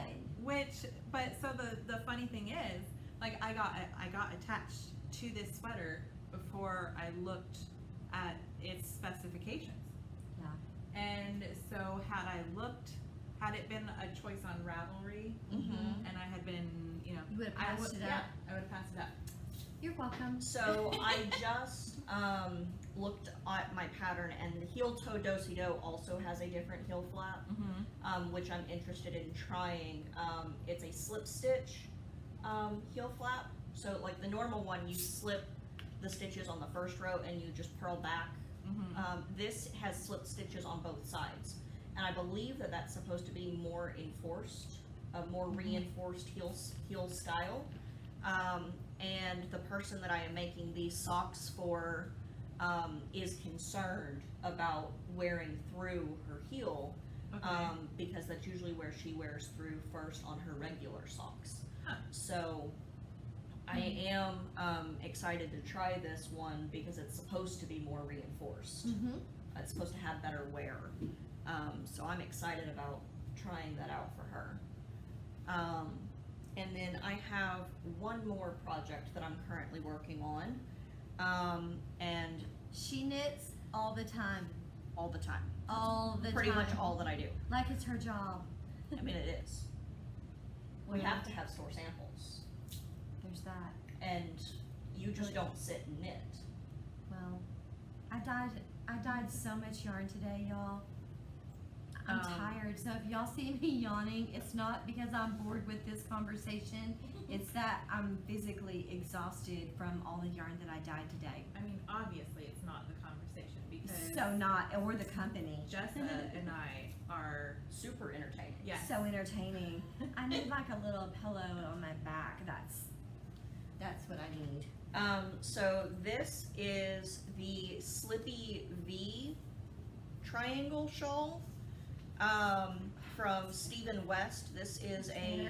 Speaker 1: So the funny thing is, like, I got attached to this sweater before I looked at its specifications.
Speaker 3: Yeah.
Speaker 1: And so had it been a choice on Ravelry,
Speaker 2: Mm-hmm.
Speaker 1: and I had been,
Speaker 3: You would have passed it up.
Speaker 1: I would have passed it up.
Speaker 3: You're welcome.
Speaker 2: So I just looked at my pattern, and the heel toe do-si-do also has a different heel flap, which I'm interested in trying. It's a slip stitch heel flap. So like the normal one, you slip the stitches on the first row and you just purl back. This has slip stitches on both sides, and I believe that that's supposed to be more enforced, a more reinforced heel style. And the person that I am making these socks for is concerned about wearing through her heel, because that's usually where she wears through first on her regular socks. So I am excited to try this one because it's supposed to be more reinforced. It's supposed to have better wear. So I'm excited about trying that out for her. And then I have one more project that I'm currently working on. And
Speaker 3: She knits all the time.
Speaker 2: all the time.
Speaker 3: All the
Speaker 2: Pretty
Speaker 3: time.
Speaker 2: much all that I do.
Speaker 3: Like it's her job.
Speaker 2: I mean, it is. We
Speaker 3: Yeah.
Speaker 2: have to have store samples.
Speaker 3: There's that.
Speaker 2: And you just don't sit and knit.
Speaker 3: Well, I dyed so much yarn today, y'all. I'm tired. So if y'all see me yawning, it's not because I'm bored with this conversation. It's that I'm physically exhausted from all the yarn that I dyed today.
Speaker 1: I mean, obviously it's not the conversation because
Speaker 3: So not, or the company.
Speaker 1: Jessa and I are
Speaker 2: Super entertaining.
Speaker 3: So entertaining. I need like a little pillow on my back. That's what I need.
Speaker 2: So this is the Slippy V triangle shawl from Stephen West. This is a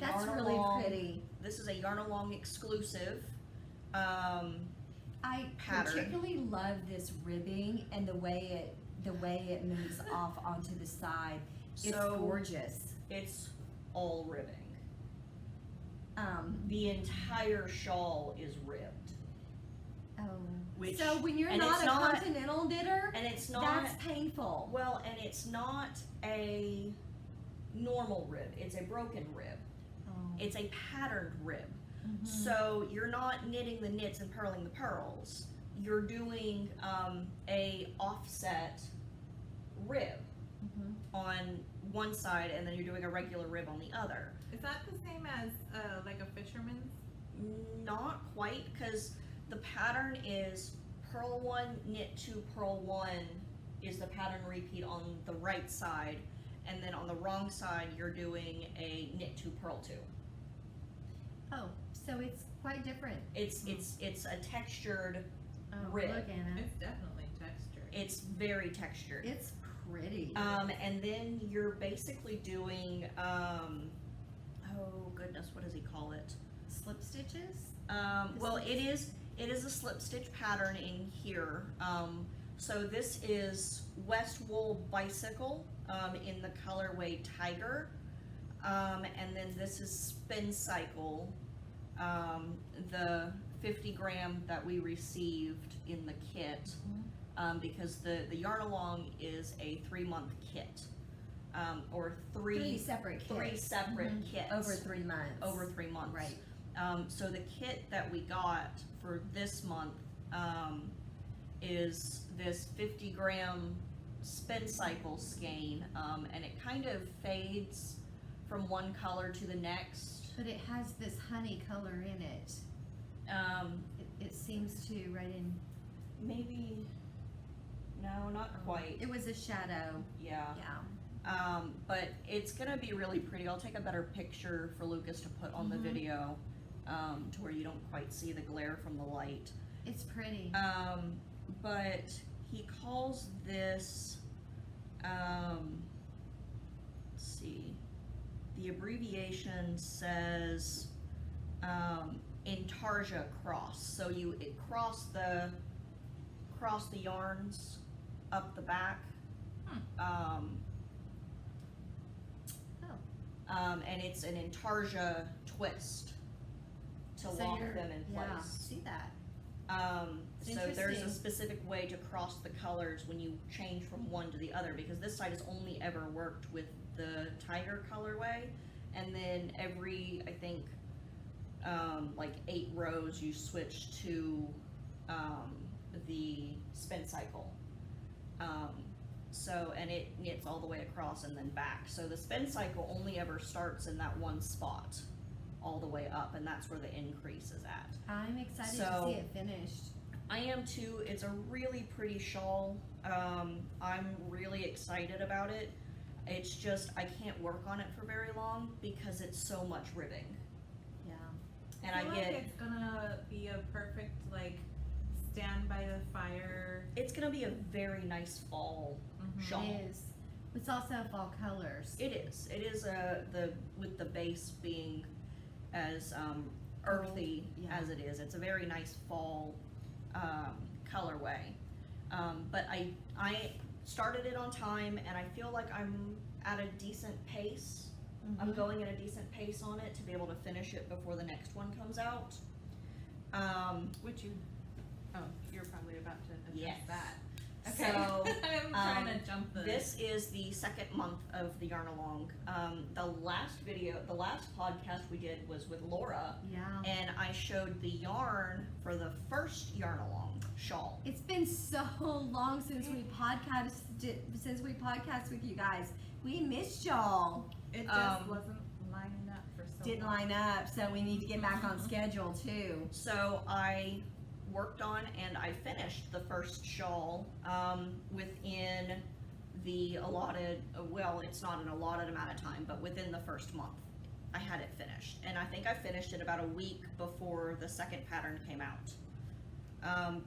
Speaker 3: That's
Speaker 2: yarn
Speaker 3: really
Speaker 2: along.
Speaker 3: pretty.
Speaker 2: This is a yarn along exclusive.
Speaker 3: I
Speaker 2: Pattern.
Speaker 3: particularly love this ribbing and the way it moves off onto the side. It's
Speaker 2: So
Speaker 3: gorgeous.
Speaker 2: it's all ribbing. The entire shawl is ribbed.
Speaker 3: Oh.
Speaker 2: Which-
Speaker 3: So when you're
Speaker 2: and
Speaker 3: not
Speaker 2: it's
Speaker 3: a
Speaker 2: not-
Speaker 3: continental knitter,
Speaker 2: And it's not
Speaker 3: that's painful.
Speaker 2: well, and it's not a normal rib. It's a broken rib.
Speaker 3: Oh.
Speaker 2: It's a patterned rib.
Speaker 3: Mhm.
Speaker 2: So you're not knitting the knits and purling the pearls. You're doing a offset rib
Speaker 3: Mhm.
Speaker 2: on one side, and then you're doing a regular rib on the other.
Speaker 1: Is that the same as like a fisherman's?
Speaker 2: Not quite, because the pattern is purl one, knit two, purl one is the pattern repeat on the right side, and then on the wrong side you're doing a knit two, purl two.
Speaker 3: Oh, so it's quite different.
Speaker 2: It's a textured.
Speaker 3: Oh,
Speaker 2: Rib.
Speaker 3: look, Anna.
Speaker 1: It's definitely textured.
Speaker 2: It's very textured.
Speaker 3: It's pretty.
Speaker 2: And then you're basically doing oh goodness, what does he call it?
Speaker 3: Slip stitches?
Speaker 2: Well, it is a slip stitch pattern in here. So this is West Wool Bicycle in the colorway Tiger, and then this is Spin Cycle, the 50 gram that we received in the kit, because the yarn along is a 3-month kit, or
Speaker 3: Three separate kits.
Speaker 2: three separate kits
Speaker 3: Over 3 months.
Speaker 2: over 3 months.
Speaker 3: Right.
Speaker 2: So the kit that we got for this month is this 50 gram spin cycle skein, and it kind of fades from one color to the next.
Speaker 3: But it has this honey color in it. It seems to right in.
Speaker 2: Maybe, no, not quite.
Speaker 3: It was a shadow.
Speaker 2: Yeah.
Speaker 3: Yeah.
Speaker 2: But it's gonna be really pretty. I'll take a better picture for Lucas to put on the
Speaker 3: Mhm.
Speaker 2: video, to where you don't quite see the glare from the light.
Speaker 3: It's pretty.
Speaker 2: But he calls this, let's see, the abbreviation says, Intarsia cross. So you cross the yarns up the back. And it's an Intarsia twist to
Speaker 3: So
Speaker 2: lock
Speaker 3: you're-
Speaker 2: them in place.
Speaker 3: Yeah, see that. It's
Speaker 2: So there's a
Speaker 3: interesting.
Speaker 2: specific way to cross the colors when you change from one to the other, because this side has only ever worked with the Tiger colorway, and then every, I think, like 8 rows, you switch to the spin cycle. So, and it knits all the way across and then back. So the spin cycle only ever starts in that one spot all the way up, and that's where the increase is at.
Speaker 3: I'm excited to
Speaker 2: So-
Speaker 3: see it finished.
Speaker 2: I am too. It's a really pretty shawl. I'm really excited about it. It's just, I can't work on it for very long because it's so much ribbing.
Speaker 3: Yeah.
Speaker 2: And
Speaker 1: I
Speaker 2: I
Speaker 1: feel
Speaker 2: get,
Speaker 1: like it's gonna be a perfect like stand by the fire.
Speaker 2: it's gonna be a very nice fall shawl.
Speaker 3: It is. It's also fall colors.
Speaker 2: It is. It is with the base being as earthy
Speaker 3: Yeah.
Speaker 2: as it is. It's a very nice fall colorway. But I started it on time, and I feel like I'm at a decent pace. I'm
Speaker 3: Mhm.
Speaker 2: going at a decent pace on it to be able to finish it before the next one comes out.
Speaker 1: Which you? Oh, you're probably about to address
Speaker 2: Yes.
Speaker 1: that.
Speaker 2: So,
Speaker 1: I'm trying to jump the.
Speaker 2: This is the second month of the yarn along. The last podcast we did was with Laura,
Speaker 3: Yeah.
Speaker 2: and I showed the yarn for the first yarn along shawl.
Speaker 3: It's been so long since we podcast with you guys. We missed y'all.
Speaker 1: It just wasn't lining up for so
Speaker 3: Didn't
Speaker 1: long.
Speaker 3: line up, so we need to get back on schedule too.
Speaker 2: So I worked on and I finished the first shawl within the allotted, well, it's not an allotted amount of time, but within the first month I had it finished. And I think I finished it about a week before the second pattern came out.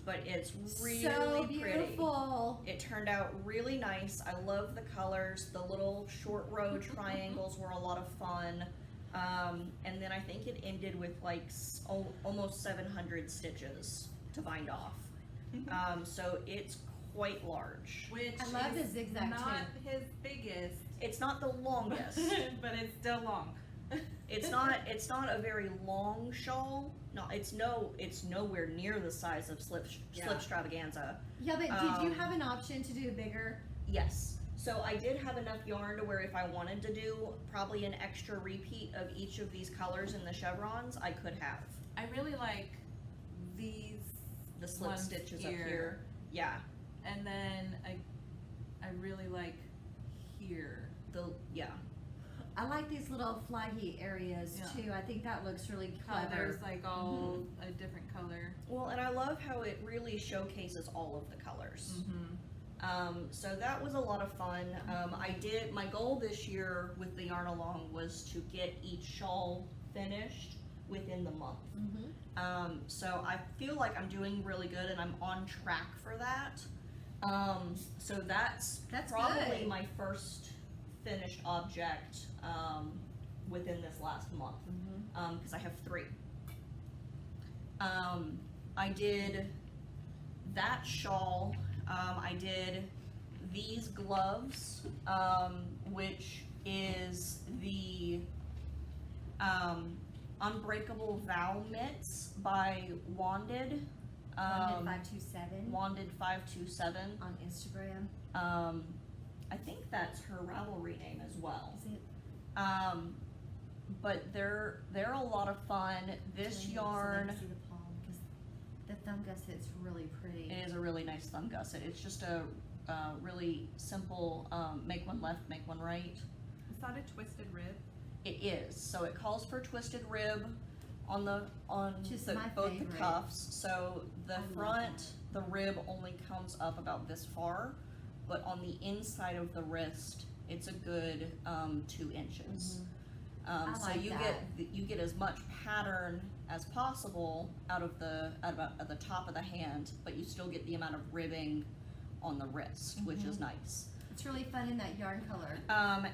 Speaker 2: But it's really
Speaker 3: so
Speaker 2: pretty.
Speaker 3: beautiful.
Speaker 2: It turned out really nice. I love the colors. The little short row triangles were a lot of fun. And then I think it ended with like almost 700 stitches to bind off. So it's quite large.
Speaker 1: Which
Speaker 3: I love
Speaker 1: is
Speaker 3: the zigzag
Speaker 1: not
Speaker 3: too.
Speaker 1: his biggest,
Speaker 2: It's not the longest.
Speaker 1: but it's still long.
Speaker 2: It's not a very long shawl. No, it's nowhere near the size of slip extravaganza.
Speaker 3: Yeah, but did you have an option to do bigger?
Speaker 2: Yes. So I did have enough yarn to where if I wanted to do probably an extra repeat of each of these colors in the chevrons, I could have.
Speaker 1: I really like these
Speaker 2: The slip
Speaker 1: ones
Speaker 2: stitches up here. Yeah.
Speaker 1: and then I really like here.
Speaker 2: Yeah.
Speaker 3: I like these little flaggy areas
Speaker 1: Yeah.
Speaker 3: too. I think that looks really
Speaker 1: How
Speaker 3: clever.
Speaker 1: there's like all a different color.
Speaker 2: Well, and I love how it really showcases all of the colors. So that was a lot of fun. My goal this year with the yarn along was to get each shawl finished within the month. So I feel like I'm doing really good and I'm on track for that. So that's probably
Speaker 3: good.
Speaker 2: my first finished object within this last month, because I have 3. I did that shawl. I did these gloves, which is the Unbreakable Vow Mitts by Wanded.
Speaker 3: 527
Speaker 2: Wanded 527.
Speaker 3: on Instagram.
Speaker 2: I think that's her Ravelry name as well.
Speaker 3: Is it?
Speaker 2: But they're a lot of fun. This yarn,
Speaker 3: See the palm because the thumb gusset's really pretty.
Speaker 2: it is a really nice thumb gusset. It's just a really simple make one left, make one right.
Speaker 1: Is that a twisted rib?
Speaker 2: It is. So it calls for twisted rib on
Speaker 3: Just
Speaker 2: both
Speaker 3: my
Speaker 2: the
Speaker 3: favorite.
Speaker 2: cuffs. So the
Speaker 3: I love
Speaker 2: front, the rib only comes up about this far, but on the inside of the wrist, it's a good 2 inches.
Speaker 3: I
Speaker 2: So
Speaker 3: like
Speaker 2: you get as much pattern as possible out of the top of the hand, but you still get the amount of ribbing on the wrist, which is nice.
Speaker 3: It's really fun in that yarn color.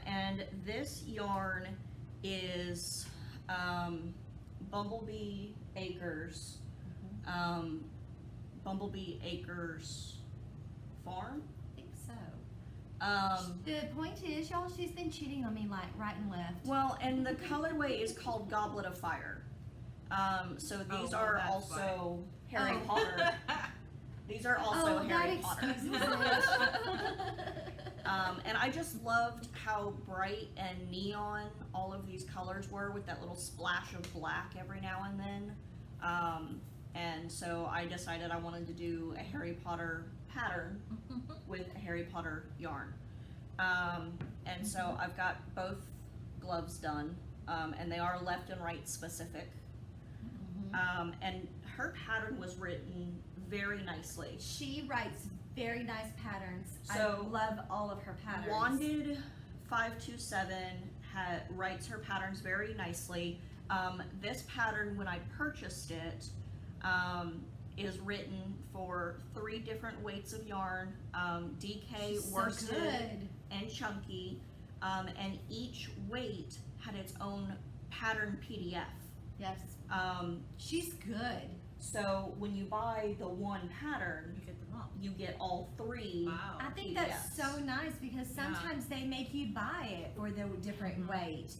Speaker 2: And this yarn is Bumblebee Acres, Bumblebee Acres Farm.
Speaker 3: I think so.
Speaker 2: Um,
Speaker 3: The point is, y'all, she's been cheating on me like right and left.
Speaker 2: well, and the colorway is called Goblet of Fire. So these
Speaker 1: well,
Speaker 2: are
Speaker 1: that's
Speaker 2: also Harry
Speaker 3: Oh.
Speaker 2: Potter. These are also
Speaker 3: oh,
Speaker 2: Harry
Speaker 3: that
Speaker 2: Potter.
Speaker 3: excuses it.
Speaker 2: And I just loved how bright and neon all of these colors were with that little splash of black every now and then. And so I decided I wanted to do a Harry Potter pattern with a Harry Potter yarn. And so I've got both gloves done, and they are left and right specific. And her pattern was written very nicely.
Speaker 3: She writes very nice patterns.
Speaker 2: So,
Speaker 3: I love all of her patterns.
Speaker 2: Wanded 527 writes her patterns very nicely. This pattern, when I purchased it, is written for 3 different weights of yarn, DK,
Speaker 3: She's
Speaker 2: worsted,
Speaker 3: so good.
Speaker 2: and chunky, and each weight had its own pattern PDF.
Speaker 3: Yes. She's good.
Speaker 2: So when you buy the one pattern,
Speaker 1: You get them all.
Speaker 2: you get all 3.
Speaker 1: Wow.
Speaker 3: I think
Speaker 2: PDFs.
Speaker 3: that's so nice because sometimes they make you buy it for the different weight,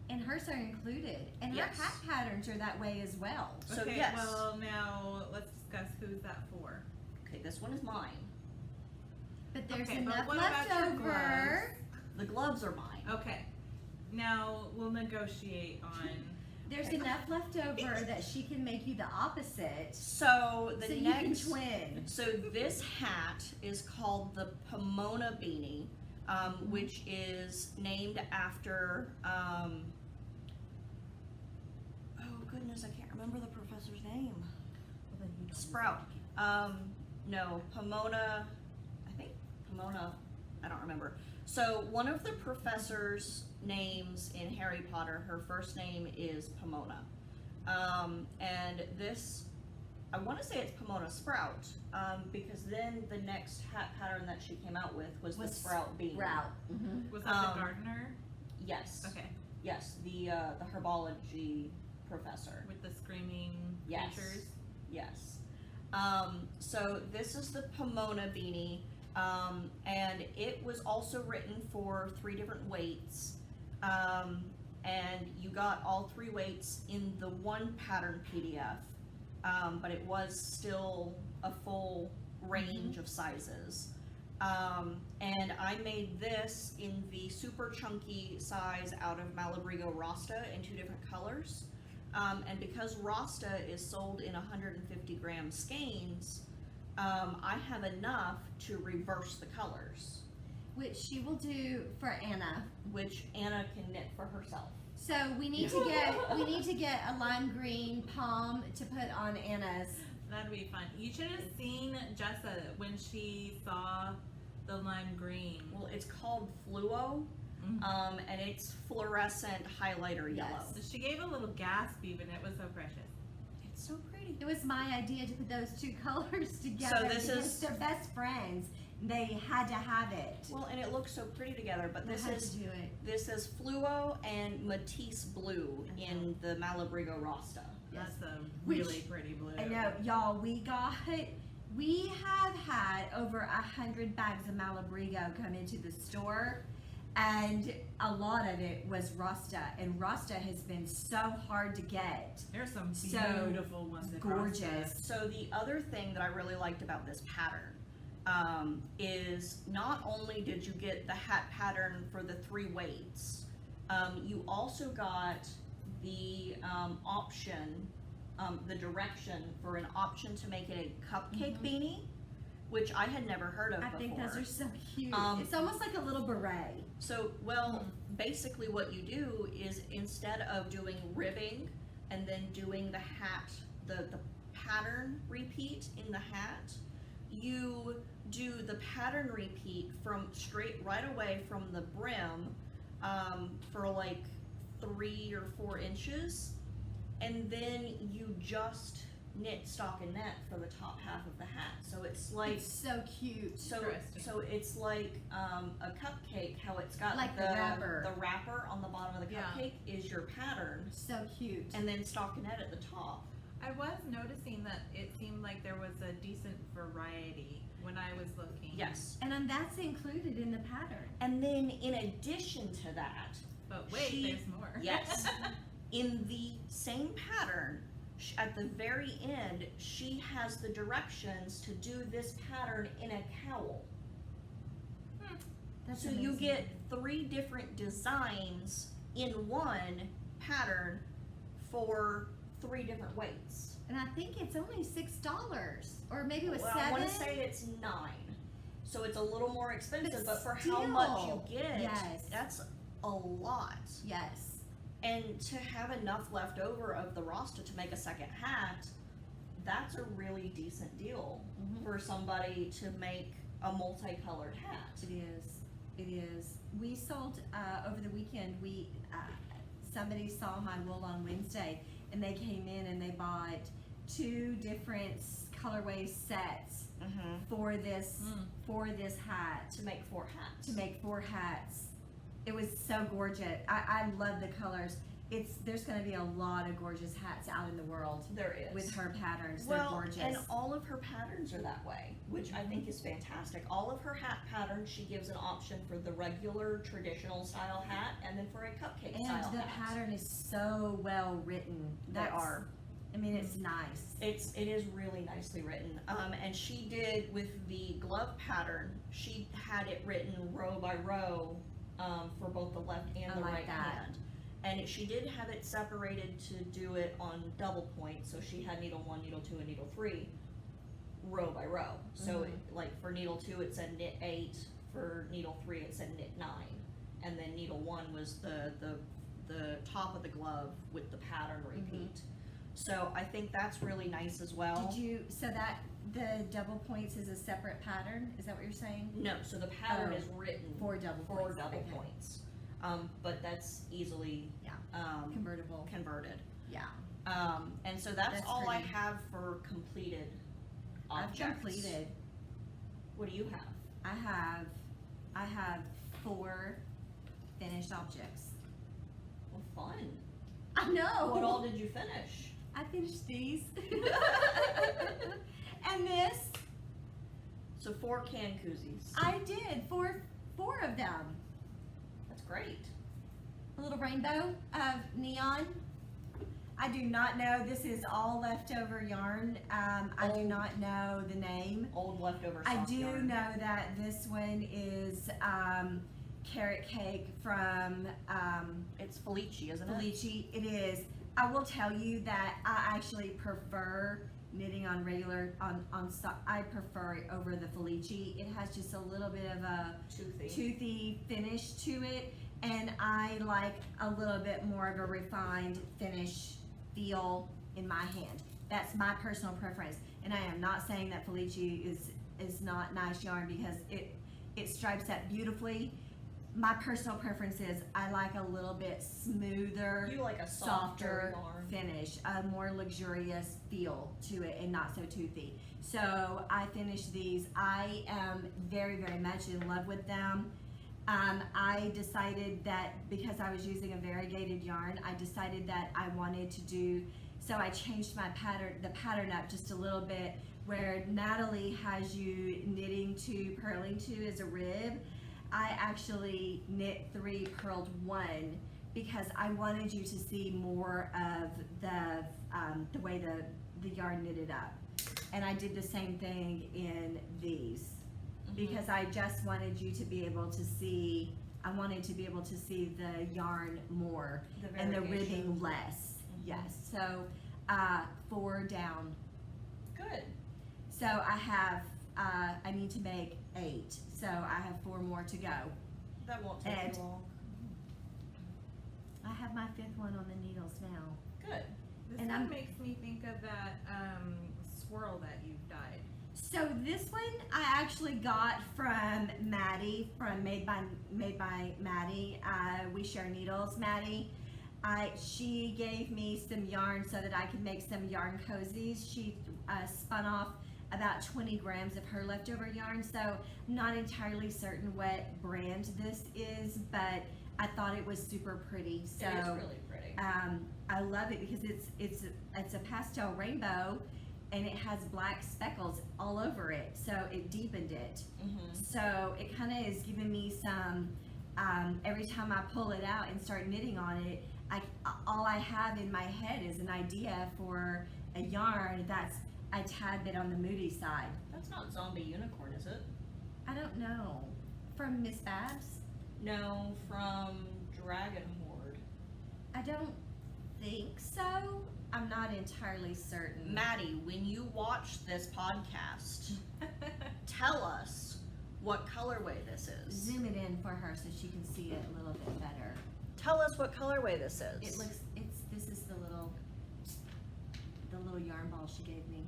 Speaker 3: and hers are included. And
Speaker 2: Yes.
Speaker 3: her hat patterns are that way as well.
Speaker 2: So
Speaker 1: Okay,
Speaker 2: yes.
Speaker 1: well now let's discuss who's that for.
Speaker 2: Okay, this one is mine.
Speaker 3: But there's
Speaker 1: Okay, but
Speaker 3: enough
Speaker 1: what about
Speaker 3: left
Speaker 1: your
Speaker 3: over.
Speaker 2: The gloves are mine.
Speaker 1: Okay, now we'll negotiate on.
Speaker 3: There's enough left over that she can make you the opposite.
Speaker 2: So the
Speaker 3: So you
Speaker 2: next,
Speaker 3: can twin.
Speaker 2: so this hat is called the Pomona beanie, which is named after. Oh goodness, I can't remember the professor's name.
Speaker 1: Well, then you don't
Speaker 2: Sprout. No, Pomona. I think Pomona. I don't remember. So one of the professors' names in Harry Potter, her first name is Pomona, and this, I want to say it's Pomona Sprout, because then the next hat pattern that she came out with was the Sprout beanie.
Speaker 3: Sprout.
Speaker 1: Was that the gardener?
Speaker 2: Yes.
Speaker 1: Okay,
Speaker 2: Yes, the herbology professor.
Speaker 1: with the screaming
Speaker 2: Yes.
Speaker 1: creatures.
Speaker 2: Yes. So this is the Pomona beanie, and it was also written for 3 different weights, and you got all 3 weights in the one pattern PDF, but it was still a full range of sizes. And I made this in the super chunky size out of Malabrigo Rasta in 2 different colors. And because Rasta is sold in 150 gram skeins, I have enough to reverse the colors,
Speaker 3: Which she will do for Anna.
Speaker 2: which Anna can knit for herself.
Speaker 3: So we need to get a lime green palm to put on Anna's.
Speaker 1: That'd be fun. You should have seen Jessa when she saw the lime green.
Speaker 2: Well, it's called Fluo, and it's fluorescent highlighter yellow.
Speaker 3: Yes.
Speaker 1: So she gave a little gasp even. It was so precious.
Speaker 2: It's so pretty.
Speaker 3: It was my idea to put those 2 colors together
Speaker 2: So this
Speaker 3: because
Speaker 2: is-
Speaker 3: they're best friends. They had to have it.
Speaker 2: Well, and it looks so pretty together, but
Speaker 3: They
Speaker 2: this
Speaker 3: had
Speaker 2: is
Speaker 3: to do it.
Speaker 2: Fluo and Matisse blue in the Malabrigo Rasta.
Speaker 3: Yes.
Speaker 1: That's a
Speaker 3: Which-
Speaker 1: really pretty blue.
Speaker 3: I know, y'all. We have had over 100 bags of Malabrigo come into the store, and a lot of it was Rasta, and Rasta has been so hard to get.
Speaker 1: There's some
Speaker 3: So
Speaker 1: beautiful ones. in
Speaker 3: gorgeous.
Speaker 1: Rasta.
Speaker 2: So the other thing that I really liked about this pattern is not only did you get the hat pattern for the 3 weights, you also got the option, the direction for an option to make it a cupcake beanie, which I had never heard of
Speaker 3: I
Speaker 2: before.
Speaker 3: think those are so cute.
Speaker 2: Um,
Speaker 3: It's almost like a little beret.
Speaker 2: So, well, basically what you do is instead of doing ribbing and then doing the hat, the pattern repeat in the hat, you do the pattern repeat from right away from the brim for like 3 or 4 inches, and then you just knit stockinette for the top half of the hat. So it's like
Speaker 3: It's so cute.
Speaker 1: Interesting.
Speaker 2: so it's like a cupcake, how it's got
Speaker 3: Like the wrapper.
Speaker 2: The wrapper on the bottom of the
Speaker 1: Yeah.
Speaker 2: cupcake is your pattern,
Speaker 3: So cute.
Speaker 2: and then stockinette at the top.
Speaker 1: I was noticing that it seemed like there was a decent variety when I was looking.
Speaker 2: Yes.
Speaker 3: And then that's included in the pattern.
Speaker 2: And then in addition to that,
Speaker 1: But wait, there's more.
Speaker 2: yes, in the same pattern, at the very end, she has the directions to do this pattern in a cowl.
Speaker 3: That's
Speaker 2: So you
Speaker 3: amazing.
Speaker 2: get 3 different designs in one pattern for 3 different weights.
Speaker 3: And I think it's only $6, or maybe it was
Speaker 2: Well,
Speaker 3: $7.
Speaker 2: I want to say it's 9. So it's a little more expensive, but for how
Speaker 3: still,
Speaker 2: much you get,
Speaker 3: yes.
Speaker 2: that's a lot.
Speaker 3: Yes.
Speaker 2: And to have enough left over of the roster to make a second hat, that's a really decent deal
Speaker 3: Mhm.
Speaker 2: for somebody to make a multicolored hat.
Speaker 3: It is. It is. We sold over the weekend. Somebody saw my wool on Wednesday, and they came in and they bought 2 different colorway sets for this hat
Speaker 2: To make 4 hats.
Speaker 3: to make 4 hats. It was so gorgeous. I love the colors. There's going to be a lot of gorgeous hats out in the world
Speaker 2: There is.
Speaker 3: with her patterns.
Speaker 2: Well,
Speaker 3: They're gorgeous.
Speaker 2: and all of her patterns are that way, which I think is fantastic. All of her hat patterns, she gives an option for the regular traditional style hat, and then for a cupcake
Speaker 3: And
Speaker 2: style
Speaker 3: the
Speaker 2: hat.
Speaker 3: pattern is so well written.
Speaker 2: They are.
Speaker 3: I mean, it's nice.
Speaker 2: It is really nicely written. And she did with the glove pattern. She had it written row by row for both the left and
Speaker 3: I
Speaker 2: the
Speaker 3: like
Speaker 2: right
Speaker 3: that.
Speaker 2: hand. And she did have it separated to do it on double point. So she had needle 1, needle 2, and needle 3 row by row. So like for needle 2 it said knit 8. For needle 3 it said knit 9. And then needle 1 was the top of the glove with the pattern repeat. So I think that's really nice as well.
Speaker 3: So that the double points is a separate pattern? Is that what you're saying?
Speaker 2: No, so the pattern
Speaker 3: Oh,
Speaker 2: is written
Speaker 3: for double
Speaker 2: for
Speaker 3: points.
Speaker 2: double
Speaker 3: Okay.
Speaker 2: points. But that's easily
Speaker 3: Convertible.
Speaker 2: converted.
Speaker 3: Yeah.
Speaker 2: And so that's
Speaker 3: That's
Speaker 2: all I
Speaker 3: pretty.
Speaker 2: have for completed
Speaker 3: I've
Speaker 2: objects.
Speaker 3: completed.
Speaker 2: What do you have?
Speaker 3: I have 4 finished objects.
Speaker 2: Well, fun.
Speaker 3: I know.
Speaker 2: What all did you finish?
Speaker 3: I finished these. And this.
Speaker 2: So 4 can koozies.
Speaker 3: I did. Four of them.
Speaker 2: That's great.
Speaker 3: A little rainbow of neon. I do not know. This is all leftover yarn. I do
Speaker 2: Oh.
Speaker 3: not know the name.
Speaker 2: Old leftover
Speaker 3: I
Speaker 2: soft
Speaker 3: do
Speaker 2: yarn.
Speaker 3: know that this one is carrot cake from
Speaker 2: It's Felici, isn't it?
Speaker 3: Felici. It is. I will tell you that I actually prefer knitting on I prefer it over the Felici. It has just a little bit of a toothy finish to it, and I like a little bit more of a refined finish feel in my hand. That's my personal preference, and I am not saying that Felici is not nice yarn, because it stripes that beautifully. My personal preference is I like a little bit smoother,
Speaker 2: You like a
Speaker 3: softer
Speaker 2: yarn.
Speaker 3: finish, a more luxurious feel to it, and not so toothy. So I finished these. I am very, very much in love with them. I decided that because I was using a variegated yarn, I decided that I wanted to do, so I changed the pattern up just a little bit, where Natalie has you knitting 2, purling 2 as a rib. I actually knit 3, purled 1, because I wanted you to see more of the way the yarn knitted up. And I did the same thing in these, because I just wanted you to be able to see, I wanted to be able to see the yarn more and the ribbing less. Yes, so 4 down.
Speaker 2: Good.
Speaker 3: So I have, I need to make 8, so I have 4 more to go.
Speaker 2: That won't take
Speaker 3: And-
Speaker 2: you long.
Speaker 3: I have my 5th one on the needles now.
Speaker 2: Good.
Speaker 1: This
Speaker 3: And
Speaker 1: one
Speaker 3: I'm-
Speaker 1: makes me think of that swirl that you've dyed.
Speaker 3: So this one I actually got from Maddie, from Made by Maddie. We share needles, Maddie. She gave me some yarn so that I could make some yarn cozies. She spun off about 20 grams of her leftover yarn, so I'm not entirely certain what brand this is, but I thought it was super pretty. So
Speaker 2: It is really pretty.
Speaker 3: I love it because it's a pastel rainbow, and it has black speckles all over it, so it deepened it. So it kind of is giving me some, every time I pull it out and start knitting on it, all I have in my head is an idea for a yarn that's a tad bit on the moody side.
Speaker 2: That's not zombie unicorn, is it?
Speaker 3: I don't know. from Miss Babs?
Speaker 2: No, from Dragon Horde.
Speaker 3: I don't think so. I'm not entirely certain.
Speaker 2: Maddie, when you watch this podcast, tell us what colorway this is.
Speaker 3: Zoom it in for her so she can see it a little bit better.
Speaker 2: Tell us what colorway this is.
Speaker 3: This is the little yarn ball she gave me.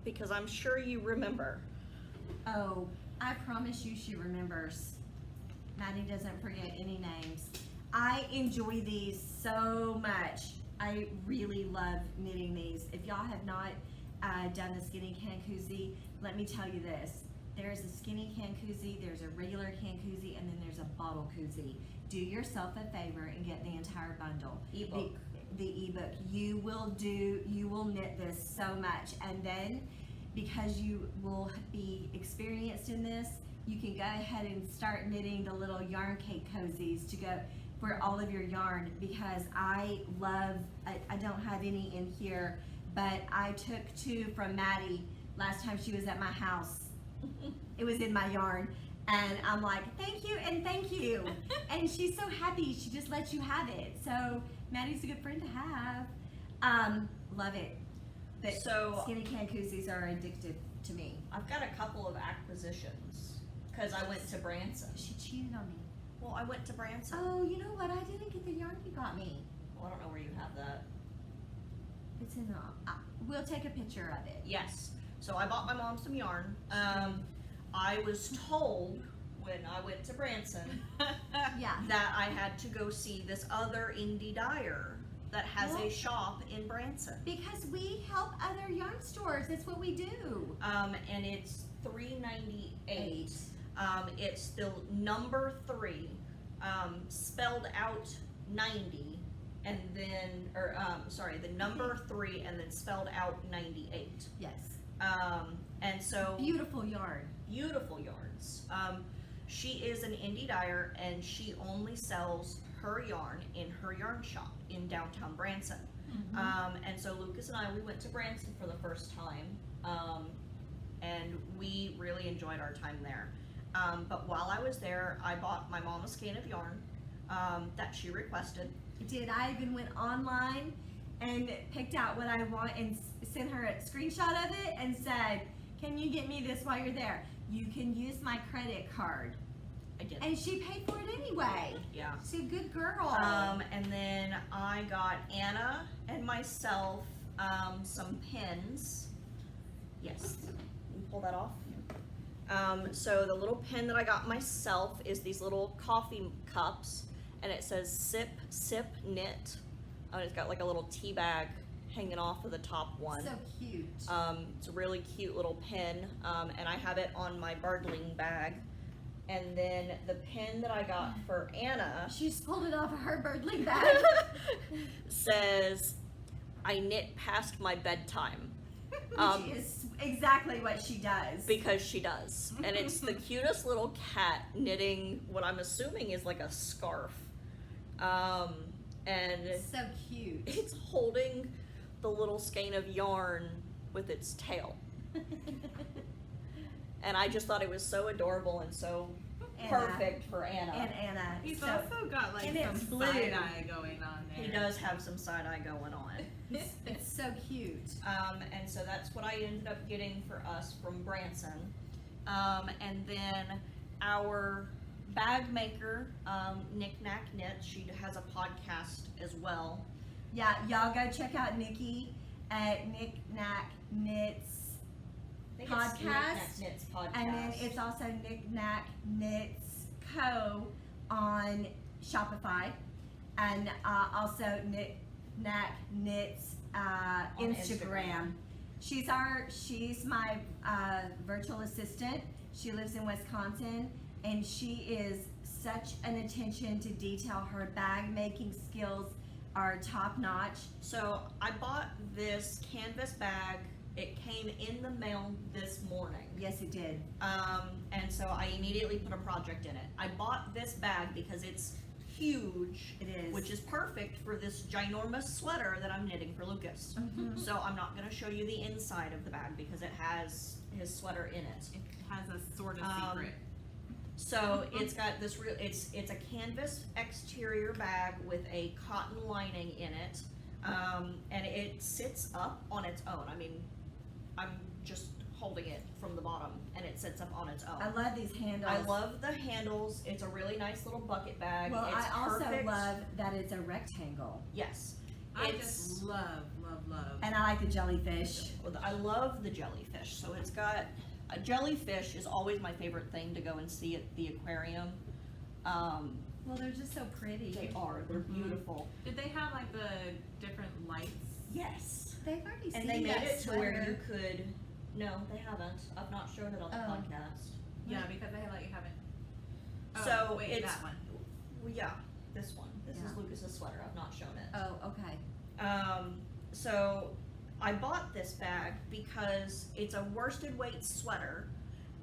Speaker 2: Because I'm sure you remember.
Speaker 3: Oh, I promise you she remembers. Maddie doesn't forget any names. I enjoy these so much. I really love knitting these. If y'all have not done the skinny can koozie, let me tell you this. There's a skinny can koozie, there's a regular can koozie, and then there's a bottle koozie. Do yourself a favor and get the entire bundle.
Speaker 2: Ebook.
Speaker 3: The ebook. You will knit this so much. And then, because you will be experienced in this, you can go ahead and start knitting the little yarn cake cozies to go for all of your yarn, because I don't have any in here, but I took 2 from Maddie last time she was at my house. It was in my yarn, and I'm like, thank you and thank you. And she's so happy, she just lets you have it. So Maddie's a good friend to have. Love it. But
Speaker 2: So-
Speaker 3: skinny can koozies are addictive to me.
Speaker 2: I've got a couple of acquisitions because I went to Branson.
Speaker 3: She cheated on me.
Speaker 2: Well, I went to Branson.
Speaker 3: Oh, you know what? I didn't get the yarn you got me.
Speaker 2: Well, I don't know where you have that.
Speaker 3: It's in the. We'll take a picture of it.
Speaker 2: Yes. So I bought my mom some yarn. I was told when I went to Branson
Speaker 3: Yeah.
Speaker 2: that I had to go see this other indie dyer that has
Speaker 3: Well-
Speaker 2: a shop in Branson.
Speaker 3: Because we help other yarn stores. That's what we do.
Speaker 2: And it's $3.98. It's the number 3, spelled out 90, and then, the number 3 and then spelled out 98.
Speaker 3: Yes.
Speaker 2: And so
Speaker 3: Beautiful yarn.
Speaker 2: beautiful yarns. She is an indie dyer, and she only sells her yarn in her yarn shop in downtown Branson. And so Lucas and we went to Branson for the first time, and we really enjoyed our time there. But while I was there, I bought my mom a skein of yarn that she requested.
Speaker 3: I even went online and picked out what I want and sent her a screenshot of it and said, can you get me this while you're there? You can use my credit card.
Speaker 2: I did.
Speaker 3: And she paid for it anyway.
Speaker 2: Yeah.
Speaker 3: She's a good girl.
Speaker 2: And then I got Anna and myself some pins. Yes. Can you pull that off? So the little pin that I got myself is these little coffee cups, and it says sip, sip, knit. It's got like a little tea bag hanging off of the top one.
Speaker 3: So cute.
Speaker 2: It's a really cute little pin, and I have it on my Bardling bag. And then the pin that I got for Anna
Speaker 3: She just pulled it off of her birdling bag.
Speaker 2: says, I knit past my bedtime.
Speaker 3: Which is exactly what she does.
Speaker 2: Because she does. And it's the cutest little cat knitting what I'm assuming is like a scarf. And
Speaker 3: So cute.
Speaker 2: it's holding the little skein of yarn with its tail. And I just thought it was so adorable and so
Speaker 3: Anna.
Speaker 2: perfect for Anna.
Speaker 3: And Anna.
Speaker 1: He's
Speaker 3: so,
Speaker 1: also got like
Speaker 3: and it's
Speaker 1: some
Speaker 3: blue.
Speaker 1: side eye going on there.
Speaker 2: He does have some side-eye going on.
Speaker 3: it's so cute.
Speaker 2: And so that's what I ended up getting for us from Branson. And then our bag maker, Knick Knack Knits, she has a podcast as well.
Speaker 3: Yeah, y'all go check out Nikki at Knick Knack Knits.
Speaker 2: I think it's Knick
Speaker 3: Podcast.
Speaker 2: Knack Knits podcast.
Speaker 3: And then it's also Knick Knack Knits Co. on Shopify. And also Knick Knack Knits
Speaker 2: On
Speaker 3: Instagram. She's my virtual assistant. She lives in Wisconsin, and she is such an attention to detail. Her bag making skills are top notch.
Speaker 2: So I bought this canvas bag. It came in the mail this morning.
Speaker 3: Yes, it did.
Speaker 2: And so I immediately put a project in it. I bought this bag because it's huge.
Speaker 3: It is.
Speaker 2: Which is perfect for this ginormous sweater that I'm knitting for Lucas.
Speaker 3: Mhm.
Speaker 2: So I'm not going to show you the inside of the bag because it has his sweater in it.
Speaker 1: It has a sort of secret.
Speaker 2: So it's got this real, it's a canvas exterior bag with a cotton lining in it, and it sits up on its own. I mean, I'm just holding it from the bottom, and it sits up on its own.
Speaker 3: I love these handles.
Speaker 2: I love the handles. It's a really nice little bucket bag.
Speaker 3: Well,
Speaker 2: it's
Speaker 3: I also
Speaker 2: perfect.
Speaker 3: love that it's a rectangle.
Speaker 2: Yes.
Speaker 1: I
Speaker 2: It's-
Speaker 1: just love.
Speaker 3: And I like the jellyfish.
Speaker 2: I love the jellyfish. So it's got a jellyfish is always my favorite thing to go and see at the aquarium.
Speaker 3: Well, they're just so pretty.
Speaker 2: They are. They're beautiful.
Speaker 1: Did they have like the different lights?
Speaker 2: Yes.
Speaker 3: They've already seen
Speaker 2: And they made
Speaker 3: that
Speaker 2: it to where you
Speaker 3: sweater.
Speaker 2: could. No, they haven't. I've not shown it on the
Speaker 3: Oh.
Speaker 2: podcast.
Speaker 1: Yeah, because they like haven't. Oh,
Speaker 2: So
Speaker 1: wait,
Speaker 2: it's-
Speaker 1: that one.
Speaker 2: Well, yeah, this one. This is
Speaker 3: Yeah.
Speaker 2: Lucas's sweater. I've not shown it.
Speaker 3: Oh, okay.
Speaker 2: So I bought this bag because it's a worsted weight sweater,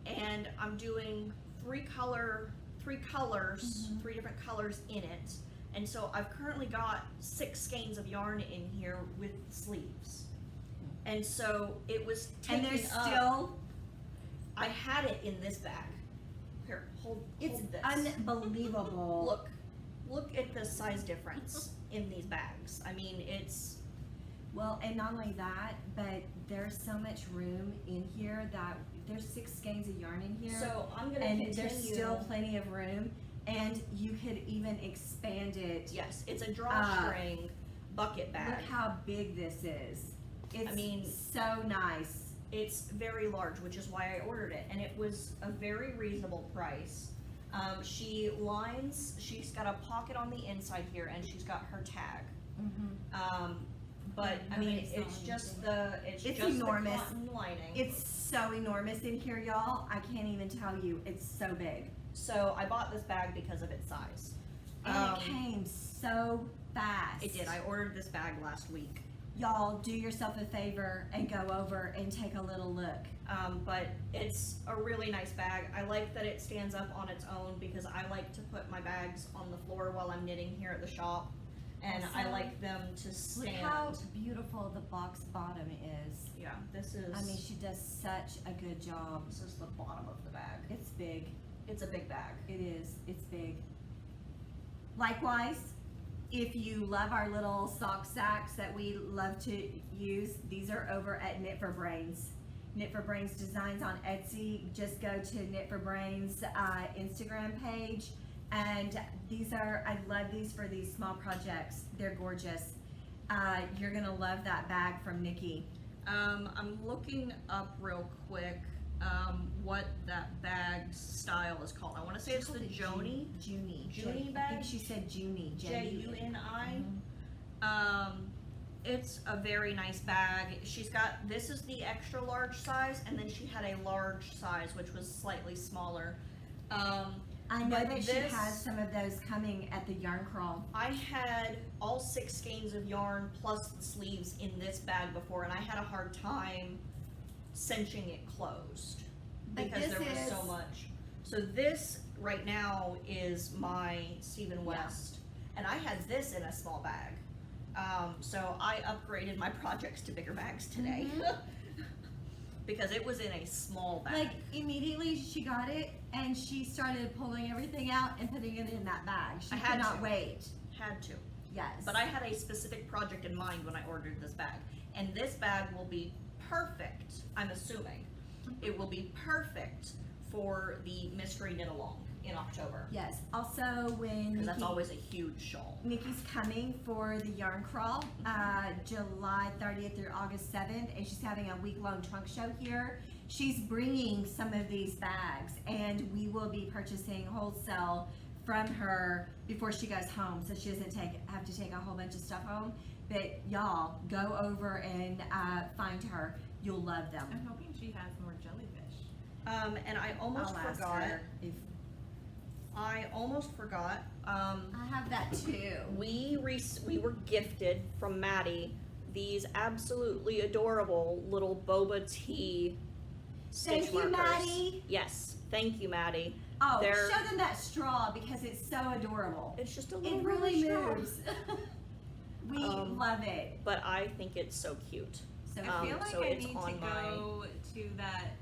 Speaker 2: and I'm doing three colors,
Speaker 3: Mhm.
Speaker 2: 3 different colors in it. And so I've currently got 6 skeins of yarn in here with sleeves. And so it was
Speaker 3: And
Speaker 2: taking
Speaker 3: there's
Speaker 2: up.
Speaker 3: still,
Speaker 2: I had it in this bag. Here, hold
Speaker 3: it's
Speaker 2: this.
Speaker 3: unbelievable.
Speaker 2: Look at the size difference in these bags. I mean, it's.
Speaker 3: Well, and not only that, but there's so much room in here that there's 6 skeins of yarn in here.
Speaker 2: So I'm gonna
Speaker 3: and
Speaker 2: continue.
Speaker 3: there's still plenty of room, and you could even expand it.
Speaker 2: Yes, it's a drawstring bucket bag.
Speaker 3: Look how big this is. It's
Speaker 2: I mean-
Speaker 3: so nice.
Speaker 2: It's very large, which is why I ordered it, and it was a very reasonable price. She's got a pocket on the inside here, and she's got her tag.
Speaker 3: Mm-hmm.
Speaker 2: But I mean,
Speaker 1: Nobody's
Speaker 2: it's
Speaker 1: selling
Speaker 2: just
Speaker 1: anything.
Speaker 2: it's
Speaker 3: It's
Speaker 2: just
Speaker 3: enormous.
Speaker 2: the cotton lining.
Speaker 3: It's so enormous in here, y'all. I can't even tell you. It's so big.
Speaker 2: So I bought this bag because of its size.
Speaker 3: And it came so fast.
Speaker 2: It did. I ordered this bag last week.
Speaker 3: Y'all, do yourself a favor and go over and take a little look.
Speaker 2: But it's a really nice bag. I like that it stands up on its own because I like to put my bags on the floor while I'm knitting here at the shop. And I
Speaker 3: Also,
Speaker 2: like them to
Speaker 3: Look
Speaker 2: stand.
Speaker 3: how beautiful the box bottom is.
Speaker 2: Yeah, this is.
Speaker 3: I mean, she does such a good job.
Speaker 2: This is the bottom of the bag.
Speaker 3: It's big.
Speaker 2: It's a big bag.
Speaker 3: It is. It's big. Likewise, if you love our little sock sacks that we love to use, these are over at Knit for Brains. Knit for Brains designs on Etsy. Just go to Knit for Brains Instagram page. And these are, I love these for these small projects. They're gorgeous. You're gonna love that bag from Nikki.
Speaker 2: I'm looking up real quick what that bag style is called. I want to say it's the Joni.
Speaker 3: Junie.
Speaker 2: Junie
Speaker 3: I
Speaker 2: bag?
Speaker 3: think she said Junie.
Speaker 2: Juni.
Speaker 3: Mhm.
Speaker 2: It's a very nice bag. She's got, this is the extra large size, and then she had a large size, which was slightly smaller.
Speaker 3: I know
Speaker 2: But
Speaker 3: that she
Speaker 2: this-
Speaker 3: has some of those coming at the yarn crawl.
Speaker 2: I had all 6 skeins of yarn plus the sleeves in this bag before, and I had a hard time cinching it closed
Speaker 3: But
Speaker 2: because
Speaker 3: this
Speaker 2: there was so
Speaker 3: is-
Speaker 2: much. So this right now is my Stephen West, and I had this in a small bag. So I upgraded my projects to bigger bags today because it was in a small bag.
Speaker 3: Like immediately she got it and she started pulling everything out and putting it in that bag. She
Speaker 2: I
Speaker 3: could
Speaker 2: had
Speaker 3: not
Speaker 2: to.
Speaker 3: wait.
Speaker 2: Had to.
Speaker 3: Yes.
Speaker 2: But I had a specific project in mind when I ordered this bag. And this bag will be perfect, I'm assuming. It will be perfect for the mystery knit along in October.
Speaker 3: Yes. Also, when
Speaker 2: Because that's
Speaker 3: Nikki-
Speaker 2: always a huge shawl.
Speaker 3: Nikki's coming for the yarn crawl, July 30th through August 7th, and she's having a week-long trunk show here. She's bringing some of these bags, and we will be purchasing wholesale from her before she goes home, so she doesn't have to take a whole bunch of stuff home. But y'all, go over and find her. You'll love them.
Speaker 1: I'm hoping she has more jellyfish.
Speaker 2: And I almost
Speaker 3: I'll ask
Speaker 2: forgot.
Speaker 3: her if
Speaker 2: I almost forgot.
Speaker 3: I have that too.
Speaker 2: We were gifted from Maddie these absolutely adorable little boba tea stitch
Speaker 3: Thank you,
Speaker 2: markers.
Speaker 3: Maddie.
Speaker 2: Yes, thank you, Maddie.
Speaker 3: Oh,
Speaker 2: They're-
Speaker 3: show them that straw because it's so adorable.
Speaker 2: It's just a little
Speaker 3: It really
Speaker 2: straw.
Speaker 3: moves. We
Speaker 2: Um,
Speaker 3: love it.
Speaker 2: But I think it's so cute.
Speaker 3: So
Speaker 1: I feel like
Speaker 2: so
Speaker 1: I
Speaker 2: it's
Speaker 1: need to
Speaker 2: on my-
Speaker 1: go to that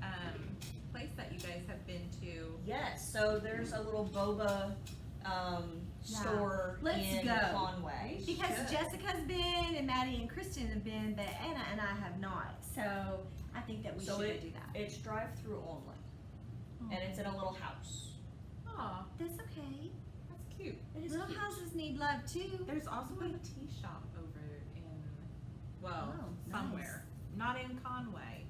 Speaker 1: place that you guys have been to.
Speaker 2: Yes, so there's a little boba store
Speaker 3: Let's
Speaker 2: in
Speaker 3: go.
Speaker 2: Conway.
Speaker 3: Because
Speaker 1: Good.
Speaker 3: Jessica's been and Maddie and Kristen have been, but Anna and I have not. So I think that we should go do that.
Speaker 2: It's drive-through only, and it's in a little house.
Speaker 1: Aw,
Speaker 3: That's okay.
Speaker 1: that's cute.
Speaker 2: It is
Speaker 3: Little
Speaker 2: cute.
Speaker 3: houses need love too.
Speaker 1: There's also a tea shop over in, well,
Speaker 3: Oh, nice.
Speaker 1: somewhere. Not in Conway.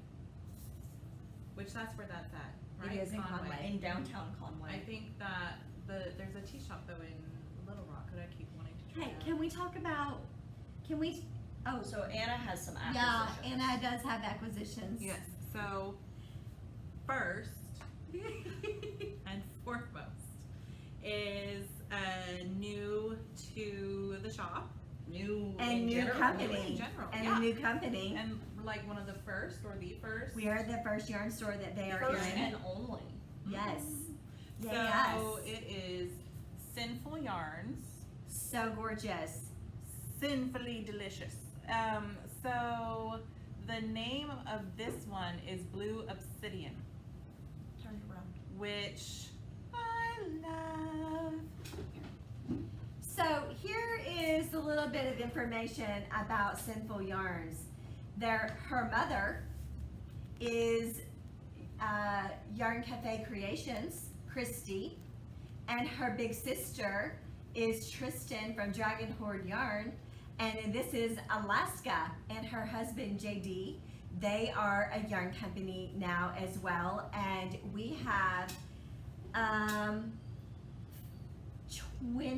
Speaker 1: Which that's where that's at, right?
Speaker 3: is in Conway.
Speaker 2: In downtown Conway.
Speaker 1: I think that there's a tea shop though in Little Rock that I keep wanting to try
Speaker 3: Hey,
Speaker 1: out.
Speaker 3: can we talk about? Can we? Oh,
Speaker 2: So Anna has some
Speaker 3: yeah.
Speaker 2: acquisitions.
Speaker 3: Anna does have acquisitions.
Speaker 1: Yes, so first and foremost is new to the shop
Speaker 2: New
Speaker 3: And
Speaker 2: in
Speaker 3: new
Speaker 2: general.
Speaker 3: company.
Speaker 1: in general,
Speaker 3: And
Speaker 1: yeah.
Speaker 3: a new company.
Speaker 1: And like one of the first or the first.
Speaker 3: We are the first yarn store that they are
Speaker 2: First
Speaker 3: in.
Speaker 2: and only.
Speaker 3: Yes.
Speaker 1: So
Speaker 3: Yes.
Speaker 1: it is Sinful Yarns,
Speaker 3: So gorgeous.
Speaker 1: sinfully delicious. So the name of this one is Blue Obsidian,
Speaker 2: Turn it around.
Speaker 1: which I love.
Speaker 3: So here is a little bit of information about Sinful Yarns. Her mother is Yarn Cafe Creations, Christy, and her big sister is Tristan from Dragon Horde Yarn, and this is Alaska, and her husband JD. They are a yarn company now as well, and we have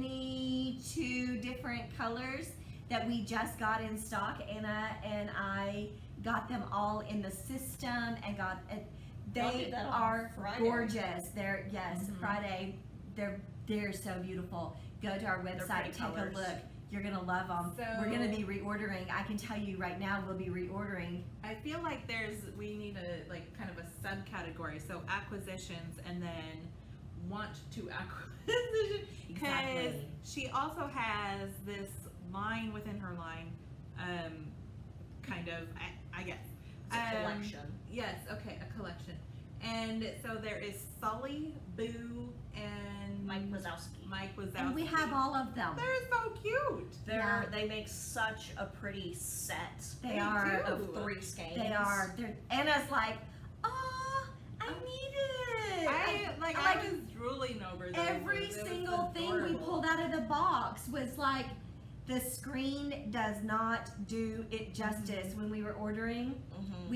Speaker 3: 22 different colors that we just got in stock. Anna and I got them all in the system and got it.
Speaker 2: Y'all
Speaker 3: They
Speaker 2: did that on
Speaker 3: are
Speaker 2: Friday.
Speaker 3: gorgeous. They're
Speaker 1: Mhm.
Speaker 3: Friday. They're so beautiful. Go to our website,
Speaker 2: pretty
Speaker 3: take
Speaker 2: colors.
Speaker 3: a look. You're gonna love them. We're gonna be reordering. I can tell you right now, we'll be reordering.
Speaker 1: I feel like we need a like kind of a subcategory. So acquisitions and then want to acquisition. Because
Speaker 3: Exactly.
Speaker 1: she also has this line within her line, kind of, I guess.
Speaker 2: It's a collection.
Speaker 1: Yes, okay, a collection. And so there is Sully, Boo, and
Speaker 2: Mike Wazowski.
Speaker 1: Mike Wazowski.
Speaker 3: And we have all of them.
Speaker 1: They're so cute.
Speaker 3: Yeah.
Speaker 2: They make such a pretty set
Speaker 3: They are.
Speaker 1: do.
Speaker 2: of 3 skeins.
Speaker 3: They are. Anna's like, oh, I need it.
Speaker 1: I was drooling over this.
Speaker 3: Every
Speaker 1: It was
Speaker 3: single thing we
Speaker 1: adorable.
Speaker 3: pulled out of the box was like, the screen does not do it justice. When we were ordering,
Speaker 2: Mhm.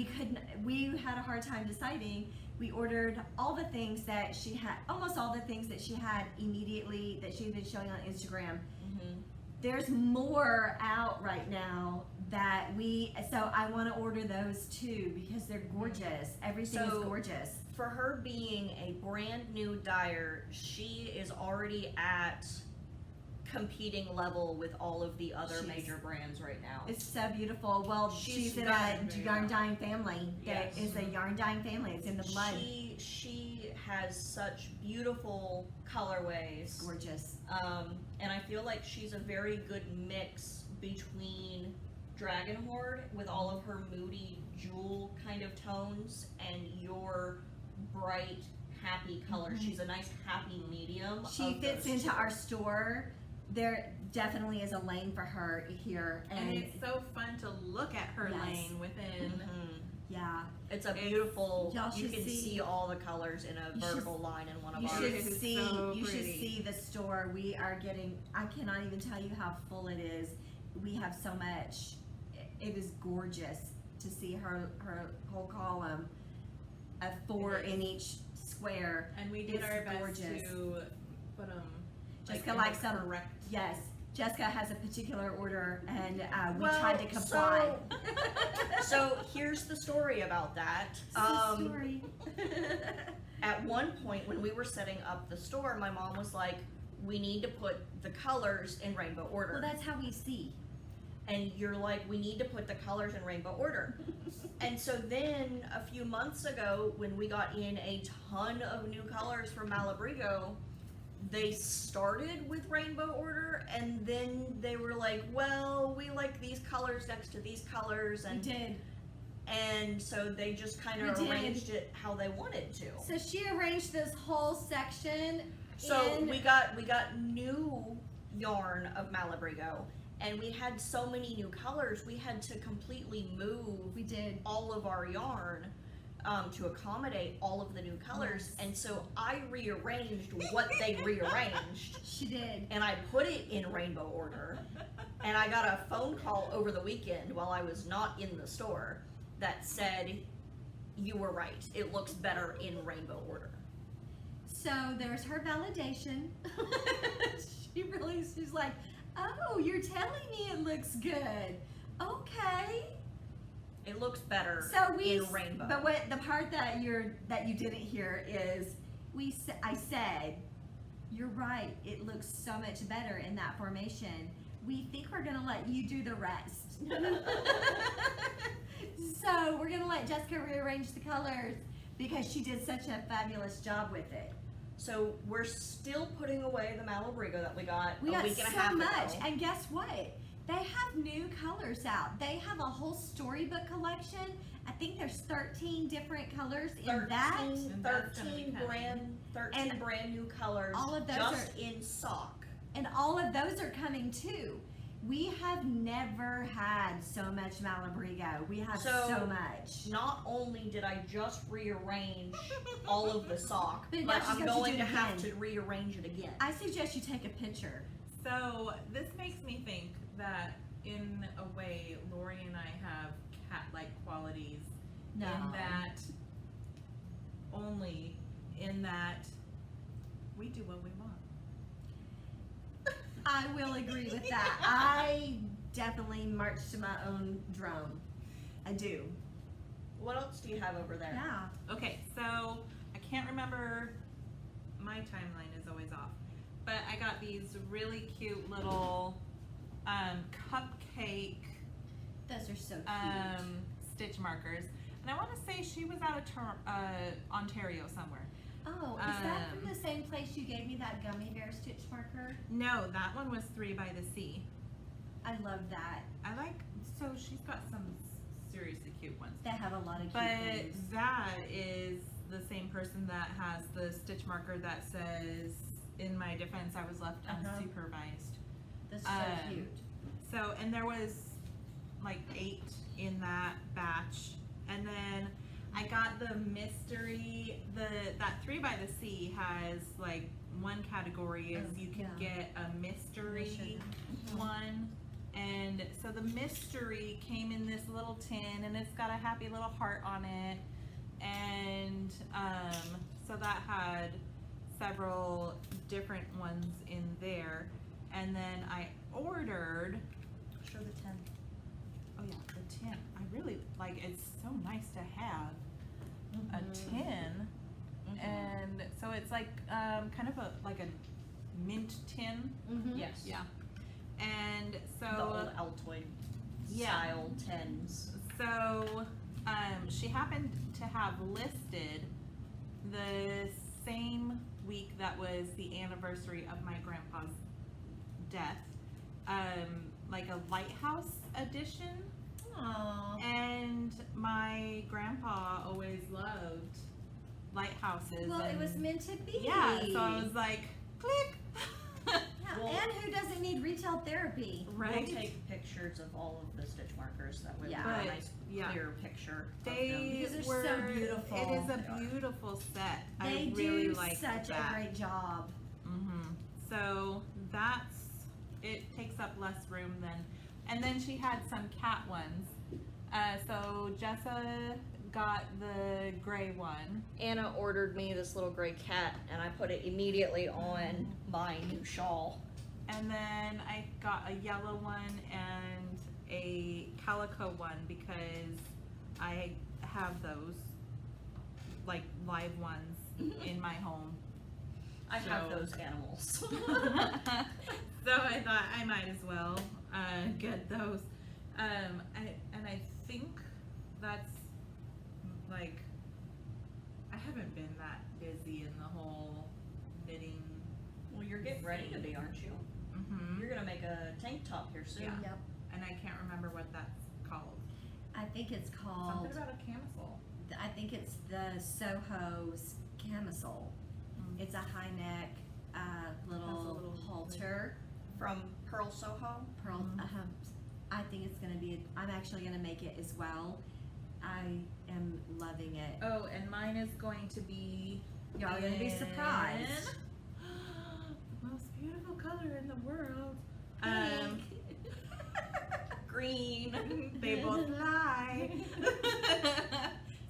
Speaker 3: we had a hard time deciding. We ordered all the things that she had, almost all the things that she had immediately that she had been showing on Instagram.
Speaker 2: Mhm.
Speaker 3: There's more out right now that so I want to order those too because they're gorgeous. Everything is
Speaker 2: So-
Speaker 3: gorgeous.
Speaker 2: For her being a brand new dyer, she is already at competing level with all of the other
Speaker 3: She's-
Speaker 2: major brands right now.
Speaker 3: It's so beautiful. Well, she's in a
Speaker 1: very
Speaker 3: yarn dyeing family. That
Speaker 2: Yes.
Speaker 3: is a yarn dyeing family. It's in the blood.
Speaker 2: She has such beautiful colorways.
Speaker 3: Gorgeous.
Speaker 2: And I feel like she's a very good mix between Dragon Horde with all of her moody jewel kind of tones and your bright, happy colors. She's a nice happy medium.
Speaker 3: She
Speaker 2: of
Speaker 3: fits
Speaker 2: those
Speaker 3: into
Speaker 2: two.
Speaker 3: our store. There definitely is a lane for her here,
Speaker 1: And it's so fun to look at her
Speaker 3: Yes.
Speaker 1: lane within.
Speaker 2: Mhm.
Speaker 3: yeah.
Speaker 2: It's a beautiful.
Speaker 3: Y'all
Speaker 2: You
Speaker 3: should
Speaker 2: can
Speaker 3: see-
Speaker 2: see all the colors in a
Speaker 3: You should-
Speaker 2: vertical line in one of
Speaker 3: You
Speaker 2: ours.
Speaker 3: should
Speaker 1: It is
Speaker 3: see.
Speaker 1: so
Speaker 3: You should
Speaker 1: pretty.
Speaker 3: see the store. We are getting. I cannot even tell you how full it is. We have so much. It is gorgeous to see her whole column of 4
Speaker 1: It is.
Speaker 3: in each square.
Speaker 1: And we did
Speaker 3: It's
Speaker 1: our best
Speaker 3: gorgeous.
Speaker 1: to put them.
Speaker 3: Jessica
Speaker 1: in
Speaker 3: likes
Speaker 1: the
Speaker 3: some.
Speaker 1: correct.
Speaker 3: Yes, Jessica has a particular order, and we
Speaker 2: Well,
Speaker 3: tried to comply.
Speaker 2: So here's the story about that.
Speaker 3: Story.
Speaker 2: At one point when we were setting up the store, my mom was like, we need to put the colors in rainbow order.
Speaker 3: Well, that's how we see.
Speaker 2: And you're like, we need to put the colors in rainbow order. And so then a few months ago, when we got in a ton of new colors from Malabrigo, they started with rainbow order, and then they were like, well, we like these colors next to these colors,
Speaker 3: We
Speaker 2: and
Speaker 3: did.
Speaker 2: And so they just kind of
Speaker 3: We did.
Speaker 2: arranged it how they wanted to.
Speaker 3: So she arranged this whole section.
Speaker 2: So
Speaker 3: in,
Speaker 2: we got new yarn of Malabrigo, and we had so many new colors, we had to completely move
Speaker 3: we did.
Speaker 2: all of our yarn to accommodate all of the new colors.
Speaker 3: Yes.
Speaker 2: And so I rearranged what they rearranged,
Speaker 3: She did.
Speaker 2: and I put it in rainbow order. And I got a phone call over the weekend while I was not in the store that said, "You were right. It looks better in rainbow order."
Speaker 3: So there's her validation. She's like, oh, you're telling me it looks good. Okay.
Speaker 2: It looks better
Speaker 3: So
Speaker 2: in rainbow.
Speaker 3: But what the part that you didn't hear is I said, you're right. It looks so much better in that formation. We think we're gonna let you do the rest. So we're gonna let Jessica rearrange the colors because she did such a fabulous job with it.
Speaker 2: So we're still putting away the Malabrigo that we got
Speaker 3: We
Speaker 2: a
Speaker 3: got
Speaker 2: week and a
Speaker 3: so
Speaker 2: half
Speaker 3: much,
Speaker 2: ago.
Speaker 3: and guess what? They have new colors out. They have a whole storybook collection. I think there's 13 different colors in that.
Speaker 2: 13
Speaker 1: And that's gonna be
Speaker 2: 13
Speaker 1: coming.
Speaker 2: brand brand new colors,
Speaker 3: All of those
Speaker 2: just in sock.
Speaker 3: And all of those are coming too. We have never had so much Malabrigo. We have
Speaker 2: So-
Speaker 3: so much.
Speaker 2: Not only did I just rearrange all of the sock,
Speaker 3: But
Speaker 2: but
Speaker 3: now she's
Speaker 2: I'm
Speaker 3: got to
Speaker 2: going
Speaker 3: do
Speaker 2: to
Speaker 3: it
Speaker 2: have
Speaker 3: again.
Speaker 2: to rearrange it again.
Speaker 3: I suggest you take a picture.
Speaker 1: So this makes me think that in a way, Lori and I have cat-like qualities
Speaker 3: No.
Speaker 1: in that only in that we do what we want.
Speaker 3: I will agree with that. I definitely march to my own drum. I do.
Speaker 2: What else do you have over there?
Speaker 3: Yeah.
Speaker 1: Okay, so I can't remember, my timeline is always off, but I got these really cute little cupcake
Speaker 3: Those are so cute.
Speaker 1: stitch markers, and I want to say she was out of Ontario somewhere.
Speaker 3: Oh, is that from the same place you gave me that gummy bear stitch marker?
Speaker 1: No, that one was 3 by the Sea.
Speaker 3: I love that.
Speaker 1: I like, so she's got some seriously cute ones.
Speaker 3: They have a lot of cute
Speaker 1: But
Speaker 3: things.
Speaker 1: that is the same person that has the stitch marker that says, "In my defense, I was left unsupervised."
Speaker 3: This is so cute.
Speaker 1: So, and there was like 8 in that batch, and then I got the mystery. That 3 by the Sea has like one category is you can get a mystery one. And so the mystery came in this little tin, and it's got a happy little heart on it. And so that had several different ones in there. And then I ordered,
Speaker 2: Show the 10.
Speaker 1: oh yeah, the tin. I really like, it's so nice to have a tin. And so it's like kind of like a mint tin.
Speaker 3: Mm-hmm.
Speaker 2: Yes.
Speaker 1: Yeah. And so
Speaker 2: The old Altoid style 10s.
Speaker 1: So, she happened to have listed the same week that was the anniversary of my grandpa's death, like a lighthouse edition.
Speaker 3: Aww.
Speaker 1: And my grandpa always loved lighthouses.
Speaker 3: Well, it
Speaker 1: and,
Speaker 3: was meant to be.
Speaker 1: yeah, so I was like, click.
Speaker 3: Yeah,
Speaker 2: Well-
Speaker 3: and who doesn't need retail therapy?
Speaker 1: Right.
Speaker 2: We'll take pictures of all of the stitch markers. That way we
Speaker 3: Yeah.
Speaker 2: have a
Speaker 1: But,
Speaker 2: nice
Speaker 1: yeah.
Speaker 2: clear picture of them.
Speaker 1: They
Speaker 3: Because they're so beautiful.
Speaker 1: It is
Speaker 2: They
Speaker 1: a
Speaker 2: are.
Speaker 1: beautiful set.
Speaker 3: They
Speaker 1: I really
Speaker 3: do
Speaker 1: like
Speaker 3: such
Speaker 1: that.
Speaker 3: a great job.
Speaker 1: So it takes up less room than, and then she had some cat ones. So Jessa got the gray one.
Speaker 2: Anna ordered me this little gray cat, and I put it immediately on my new shawl.
Speaker 1: And then I got a yellow one and a calico one because I have those, like live ones in my home.
Speaker 2: I have
Speaker 1: So-
Speaker 2: those animals.
Speaker 1: So I thought I might as well get those. I think that's like, I haven't been that busy in the whole knitting.
Speaker 2: Well, you're getting ready to be, aren't you? You're gonna make a tank top here soon.
Speaker 1: Yeah.
Speaker 3: Yep.
Speaker 1: And I can't remember what that's called.
Speaker 3: I think it's called.
Speaker 1: Something about a camisole.
Speaker 3: I think it's the Soho's camisole. It's a high neck, little halter.
Speaker 2: From Pearl Soho.
Speaker 3: Pearl. I think it's gonna be. I'm actually gonna make it as well. I am loving it.
Speaker 1: Oh, and mine is going to be.
Speaker 3: Y'all are gonna be surprised.
Speaker 1: The most beautiful color in the world.
Speaker 3: Pink.
Speaker 2: Green.
Speaker 1: They both lie.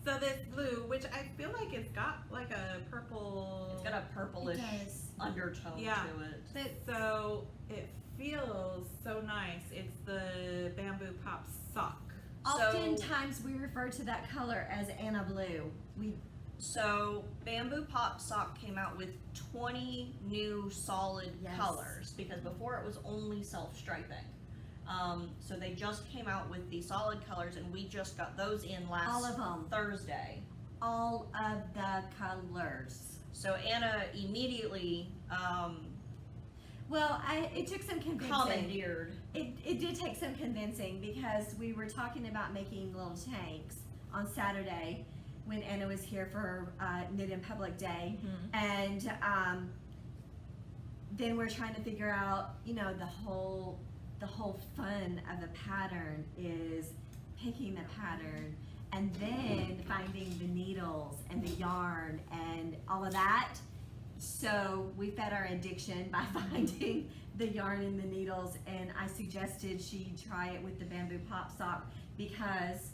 Speaker 1: So this blue, which I feel like it's got like a purple.
Speaker 2: It's got a purplish
Speaker 3: It does.
Speaker 2: undertone
Speaker 1: Yeah.
Speaker 2: to it.
Speaker 1: So it feels so nice. It's the bamboo pop sock.
Speaker 3: Oftentimes we refer to that color as Anna Blue.
Speaker 2: So Bamboo Pop Sock came out with 20 new solid
Speaker 3: Yes.
Speaker 2: colors because before it was only self-striping. So they just came out with the solid colors and we just got those in last
Speaker 3: All of them.
Speaker 2: Thursday.
Speaker 3: All of the colors.
Speaker 2: So Anna immediately
Speaker 3: Well, it took some convincing.
Speaker 2: commandeered.
Speaker 3: It did take some convincing because we were talking about making little tanks on Saturday when Anna was here for Knit in Public Day, and then we're trying to figure out, the whole fun of a pattern is picking the pattern and then finding the needles and the yarn and all of that. So we fed our addiction by finding the yarn and the needles, and I suggested she try it with the bamboo pop sock because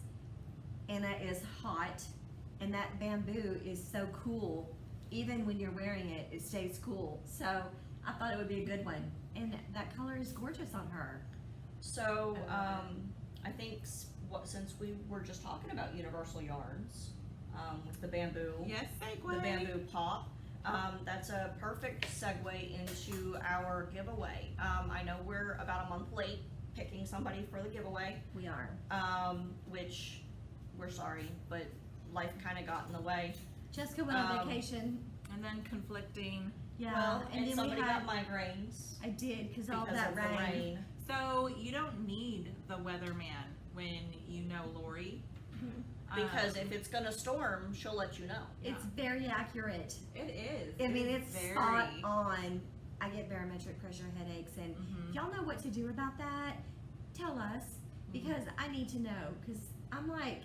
Speaker 3: Anna is hot and that bamboo is so cool. Even when you're wearing it, it stays cool. So I thought it would be a good one, and that color is gorgeous on her.
Speaker 2: So I think since we were just talking about universal yarns with the bamboo,
Speaker 1: Yes, segue.
Speaker 2: the bamboo pop. That's a perfect segue into our giveaway. I know we're about a month late picking somebody for the giveaway,
Speaker 3: We are.
Speaker 2: which we're sorry, but life kind of got in the way.
Speaker 3: Jessica went on vacation.
Speaker 1: And then conflicting.
Speaker 3: Yeah,
Speaker 2: Well, and
Speaker 3: then we
Speaker 2: somebody
Speaker 3: had.
Speaker 2: got migraines
Speaker 3: I did because all
Speaker 2: because
Speaker 3: that
Speaker 2: of the
Speaker 3: rain.
Speaker 2: rain.
Speaker 1: So you don't need the weatherman when you know Lori.
Speaker 2: Because if it's gonna storm, she'll let you know.
Speaker 3: It's very accurate.
Speaker 1: It is.
Speaker 3: I mean,
Speaker 1: It is
Speaker 3: it's spot on. I get barometric pressure headaches, and
Speaker 1: Mhm.
Speaker 3: y'all know what to do about that? Tell us, because I need to know. Because I'm like,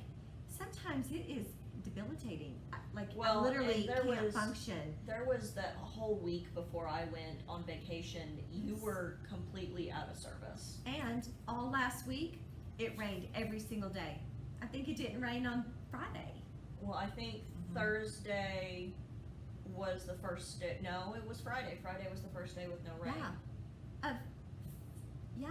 Speaker 3: sometimes it is debilitating. Like,
Speaker 2: Well,
Speaker 3: I literally
Speaker 2: and there
Speaker 3: can't
Speaker 2: was-
Speaker 3: function.
Speaker 2: There was that whole week before I went on vacation, you were completely out of service.
Speaker 3: And all last week, it rained every single day. I think it didn't rain on Friday.
Speaker 2: Well, I think Thursday was the first day. No, it was Friday. Friday was the first day with no rain.
Speaker 3: Yeah.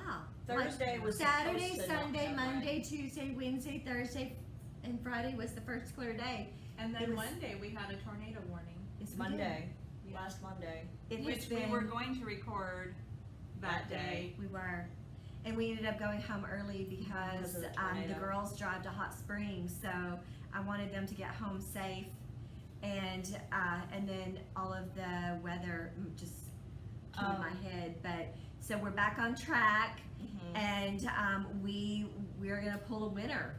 Speaker 2: Thursday was
Speaker 3: Saturday,
Speaker 2: supposed to not
Speaker 3: Sunday,
Speaker 2: have
Speaker 3: Monday,
Speaker 2: rain.
Speaker 3: Tuesday, Wednesday, Thursday, and Friday was the first clear day.
Speaker 1: And
Speaker 3: It
Speaker 1: then
Speaker 3: was-
Speaker 1: Monday we had a tornado warning,
Speaker 3: Yes, we
Speaker 2: Monday,
Speaker 1: did.
Speaker 2: last Monday.
Speaker 3: did. It has
Speaker 1: which
Speaker 3: been.
Speaker 1: we were going to record that day.
Speaker 3: We were. And we ended up going home early because
Speaker 2: Because of the
Speaker 3: the
Speaker 2: tornado.
Speaker 3: girls drive to Hot Springs, so I wanted them to get home safe. And then all of the weather just killed my head. But so we're back on track, and we're gonna pull a winner.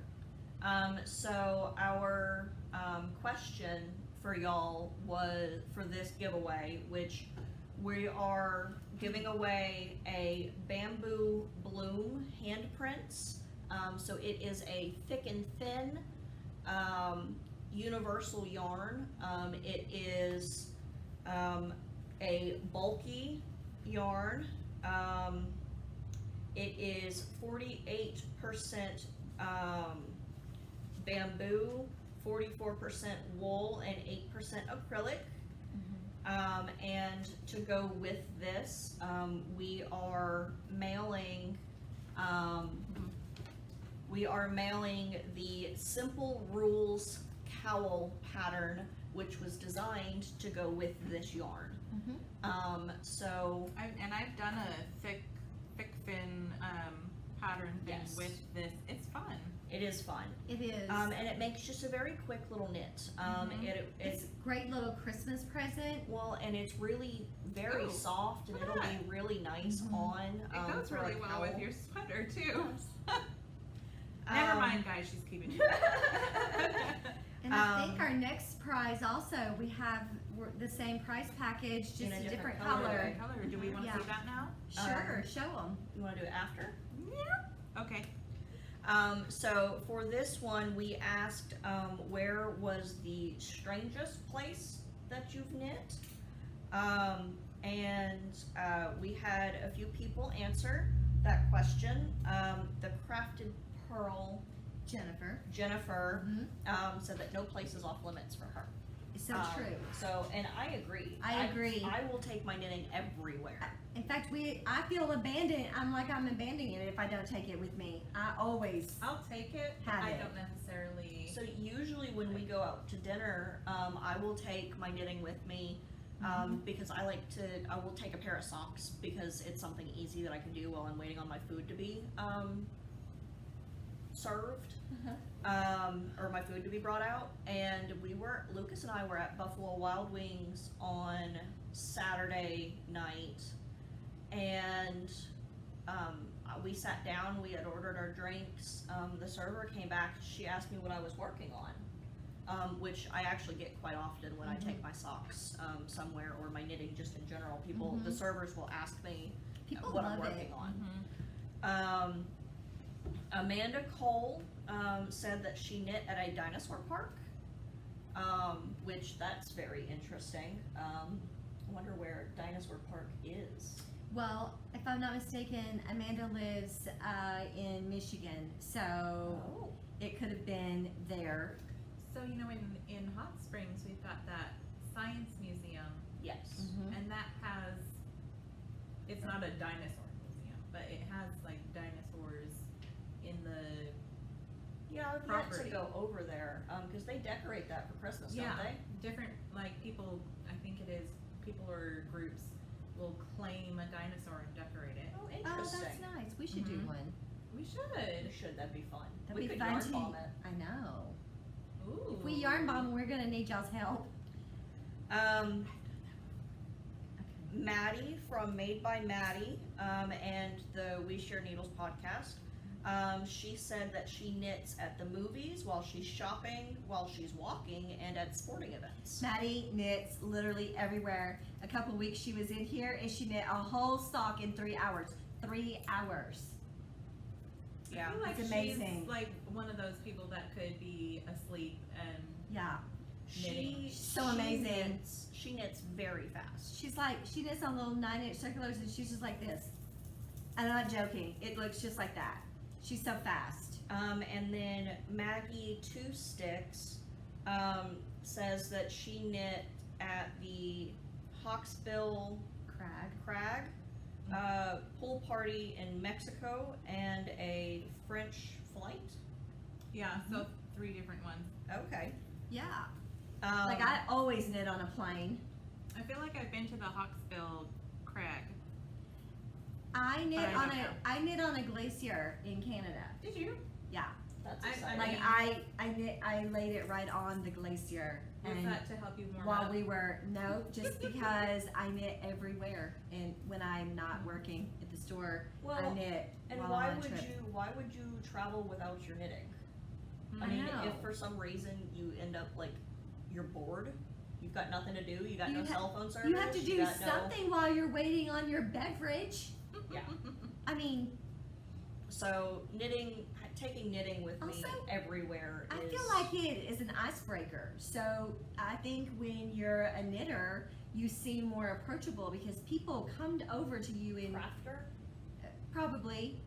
Speaker 2: So our question for y'all was for this giveaway, which we are giving away a bamboo bloom handprints. So it is a thick and thin universal yarn. It is a bulky yarn. It is 48% bamboo, 44% wool, and 8% acrylic. And to go with this, we are mailing the Simple Rules cowl pattern, which was designed to go with this yarn. So
Speaker 1: I've done a thick fin pattern thing
Speaker 2: Yes.
Speaker 1: with this. It's fun.
Speaker 2: it is fun.
Speaker 3: It is.
Speaker 2: And it makes just a very quick little knit.
Speaker 3: It's a great little Christmas present.
Speaker 2: Well, and it's really very
Speaker 1: Ooh,
Speaker 2: soft, and
Speaker 1: look at
Speaker 2: it'll
Speaker 1: that.
Speaker 2: be really nice on.
Speaker 1: It goes
Speaker 2: for a
Speaker 1: really well with
Speaker 2: cowl.
Speaker 1: your sweater too. Never mind, guys. She's keeping it.
Speaker 3: And I think our next prize also, we have the same price package, just
Speaker 2: In
Speaker 3: a
Speaker 2: a
Speaker 3: different
Speaker 2: different
Speaker 3: color.
Speaker 1: Color. Do we want to
Speaker 3: Yeah.
Speaker 1: see that now?
Speaker 3: Sure, show them.
Speaker 2: You want to do it after?
Speaker 1: Yeah. Okay.
Speaker 2: So for this one, we asked where was the strangest place that you've knit, and we had a few people answer that question. The Crafted Pearl
Speaker 3: Jennifer.
Speaker 2: said that no place is off limits for her.
Speaker 3: So true.
Speaker 2: So, and I agree.
Speaker 3: I agree.
Speaker 2: I will take my knitting everywhere.
Speaker 3: In fact, I feel abandoned. I'm abandoning it if I don't take it with me. I always.
Speaker 1: I'll take it.
Speaker 3: Have
Speaker 1: I
Speaker 3: it.
Speaker 1: don't necessarily.
Speaker 2: So usually when we go out to dinner, I will take my knitting with me because I will take a pair of socks because it's something easy that I can do while I'm waiting on my food to be served. Or my food to be brought out. And Lucas and I were at Buffalo Wild Wings on Saturday night, and we sat down, we had ordered our drinks, the server came back, she asked me what I was working on, which I actually get quite often when I take my socks somewhere, or my knitting just in general. The servers will ask me
Speaker 3: People
Speaker 2: what
Speaker 3: love
Speaker 2: I'm working
Speaker 3: it.
Speaker 2: on. Amanda Cole said that she knit at a dinosaur park, which that's very interesting. I wonder where Dinosaur Park is.
Speaker 3: Well, if I'm not mistaken, Amanda lives in Michigan, so it could have been there.
Speaker 1: So in Hot Springs we've got that science museum,
Speaker 2: Yes.
Speaker 1: and that has. It's not a dinosaur museum, but it has like dinosaurs in the.
Speaker 2: Yeah, I've yet to
Speaker 1: Property.
Speaker 2: go over there because they decorate that for Christmas, don't they?
Speaker 1: Different people. I think it is people or groups will claim a dinosaur and decorate it.
Speaker 2: Oh,
Speaker 3: Oh,
Speaker 2: interesting.
Speaker 3: that's nice. We should do
Speaker 1: Mhm.
Speaker 3: one.
Speaker 1: We
Speaker 2: We
Speaker 1: should.
Speaker 2: should. That'd be fun.
Speaker 3: That'd
Speaker 2: we
Speaker 3: be
Speaker 2: could
Speaker 3: fun
Speaker 2: yarn
Speaker 3: to.
Speaker 2: bomb it.
Speaker 3: I know.
Speaker 1: Ooh.
Speaker 3: If we yarn bomb, we're gonna need y'all's help.
Speaker 2: Maddie from Made by Maddie and the We Share Needles podcast. She said that she knits at the movies, while she's shopping, while she's walking, and at sporting events.
Speaker 3: Maddie knits literally everywhere. A couple of weeks she was in here and she knit a whole sock in 3 hours. 3 hours.
Speaker 2: Yeah.
Speaker 1: I feel like
Speaker 3: It's amazing.
Speaker 1: She's like one of those people that could be asleep and
Speaker 3: Yeah.
Speaker 1: knitting.
Speaker 3: So amazing.
Speaker 2: She knits very fast.
Speaker 3: She knits on little 9-inch circulars and she's just like this. I'm not joking. It looks just like that. She's so fast.
Speaker 2: And then Maggie Two Sticks says that she knit at the Hawksbill Crag pool party in Mexico and a French flight.
Speaker 1: Yeah, so 3 different ones.
Speaker 2: Okay.
Speaker 3: Yeah. Like I always knit on a plane.
Speaker 1: I feel like I've been to the Hawksbill Crag.
Speaker 3: I knit
Speaker 1: But I
Speaker 3: on
Speaker 1: don't know.
Speaker 3: I knit on a glacier in Canada.
Speaker 1: Did you?
Speaker 3: Yeah.
Speaker 2: That's
Speaker 1: I-
Speaker 2: exciting.
Speaker 3: Like
Speaker 1: mean-
Speaker 3: I laid it right on the glacier.
Speaker 1: Was
Speaker 3: And
Speaker 1: that to help you warm
Speaker 3: while
Speaker 1: up?
Speaker 3: we were just because I knit everywhere, and when I'm not working at the store, I
Speaker 2: Well,
Speaker 3: knit
Speaker 2: and
Speaker 3: while
Speaker 2: why
Speaker 3: I'm on
Speaker 2: would
Speaker 3: a trip.
Speaker 2: you travel without your knitting? I
Speaker 3: I
Speaker 2: mean,
Speaker 3: know.
Speaker 2: if for some reason you end up like you're bored, you've got nothing to do, you got
Speaker 3: You
Speaker 2: no
Speaker 3: ha-
Speaker 2: cell phone service,
Speaker 3: You have to do
Speaker 2: got no-
Speaker 3: something while you're waiting on your beverage.
Speaker 2: Yeah.
Speaker 3: I mean,
Speaker 2: So taking knitting with me
Speaker 3: Also,
Speaker 2: everywhere
Speaker 3: I
Speaker 2: is.
Speaker 3: feel like it is an icebreaker. So I think when you're a knitter, you seem more approachable because people come over to you in
Speaker 2: crafter,
Speaker 3: probably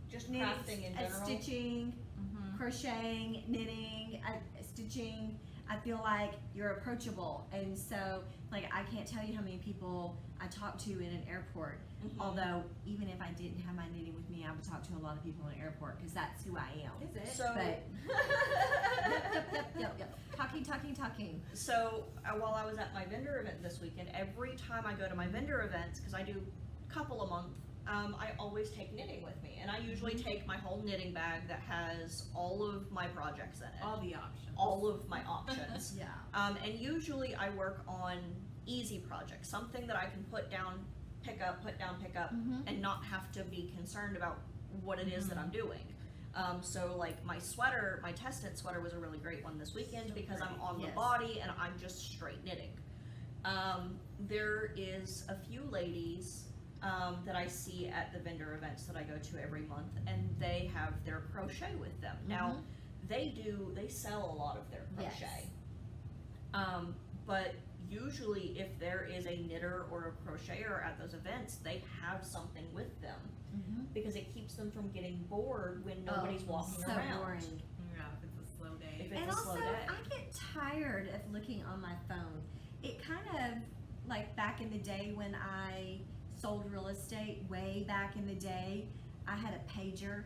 Speaker 2: just
Speaker 3: knitting,
Speaker 2: crafting in general.
Speaker 3: stitching,
Speaker 1: Mhm.
Speaker 3: crocheting, knitting, stitching. I feel like you're approachable, and so like I can't tell you how many people I talk to in an airport.
Speaker 2: Mhm.
Speaker 3: Although even if I didn't have my knitting with me, I would talk to a lot of people in an airport because that's who I am.
Speaker 1: Is it?
Speaker 2: So,
Speaker 3: But yep. Talking.
Speaker 2: so while I was at my vendor event this weekend, every time I go to my vendor events, because I do a couple a month, I always take knitting with me, and I usually take my whole knitting bag that has all of my projects in it,
Speaker 1: All the options.
Speaker 2: all of my options.
Speaker 3: Yeah.
Speaker 2: And usually I work on easy projects, something that I can put down, pick up,
Speaker 3: Mhm.
Speaker 2: and not have to be concerned about what it is that I'm doing. So like my sweater, my test knit sweater was a really great one this weekend because I'm on the
Speaker 3: Yes.
Speaker 2: body and I'm just straight knitting. There is a few ladies that I see at the vendor events that I go to every month, and they have their crochet with them. Now, they sell a lot of their crochet.
Speaker 3: Yes.
Speaker 2: But usually if there is a knitter or a crocheter at those events, they have something with them because it keeps them from getting bored when nobody's walking
Speaker 3: so
Speaker 2: around.
Speaker 3: boring.
Speaker 1: Yeah, if it's a slow day.
Speaker 2: If it's
Speaker 3: And
Speaker 2: a
Speaker 3: also,
Speaker 2: slow day.
Speaker 3: I get tired of looking on my phone. It kind of, like back in the day when I sold real estate, way back in the day, I had a pager.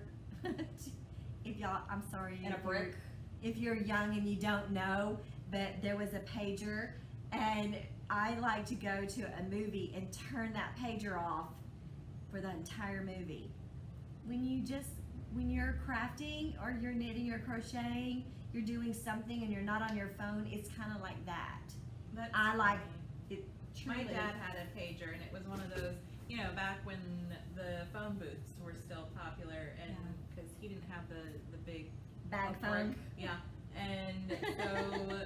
Speaker 3: If y'all, I'm sorry.
Speaker 2: And a brick.
Speaker 3: If you're young and you don't know, but there was a pager, and I like to go to a movie and turn that pager off for the entire movie. When you're crafting or you're knitting or crocheting, you're doing something and you're not on your phone, it's kind of like that.
Speaker 1: That's
Speaker 3: I like
Speaker 1: funny.
Speaker 3: it.
Speaker 1: My
Speaker 3: Truly.
Speaker 1: dad had a pager, and it was one of those, you know, back when the phone booths were still popular, and because he didn't have the big
Speaker 3: Bag
Speaker 1: brick.
Speaker 3: phone.
Speaker 1: Yeah, and so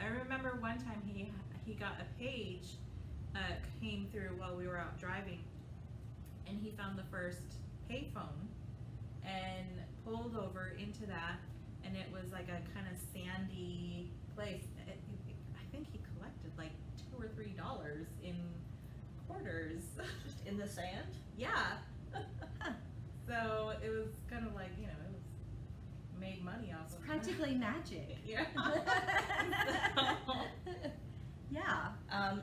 Speaker 1: I remember one time he got a page came through while we were out driving, and he found the first payphone and pulled over into that, and it was like a kind of sandy place. I think he collected like $2 or $3 in quarters.
Speaker 2: Just in the sand?
Speaker 1: Yeah. So it was kind of like, you know, it was made money off of
Speaker 3: Practically magic.
Speaker 1: Yeah.
Speaker 3: Yeah.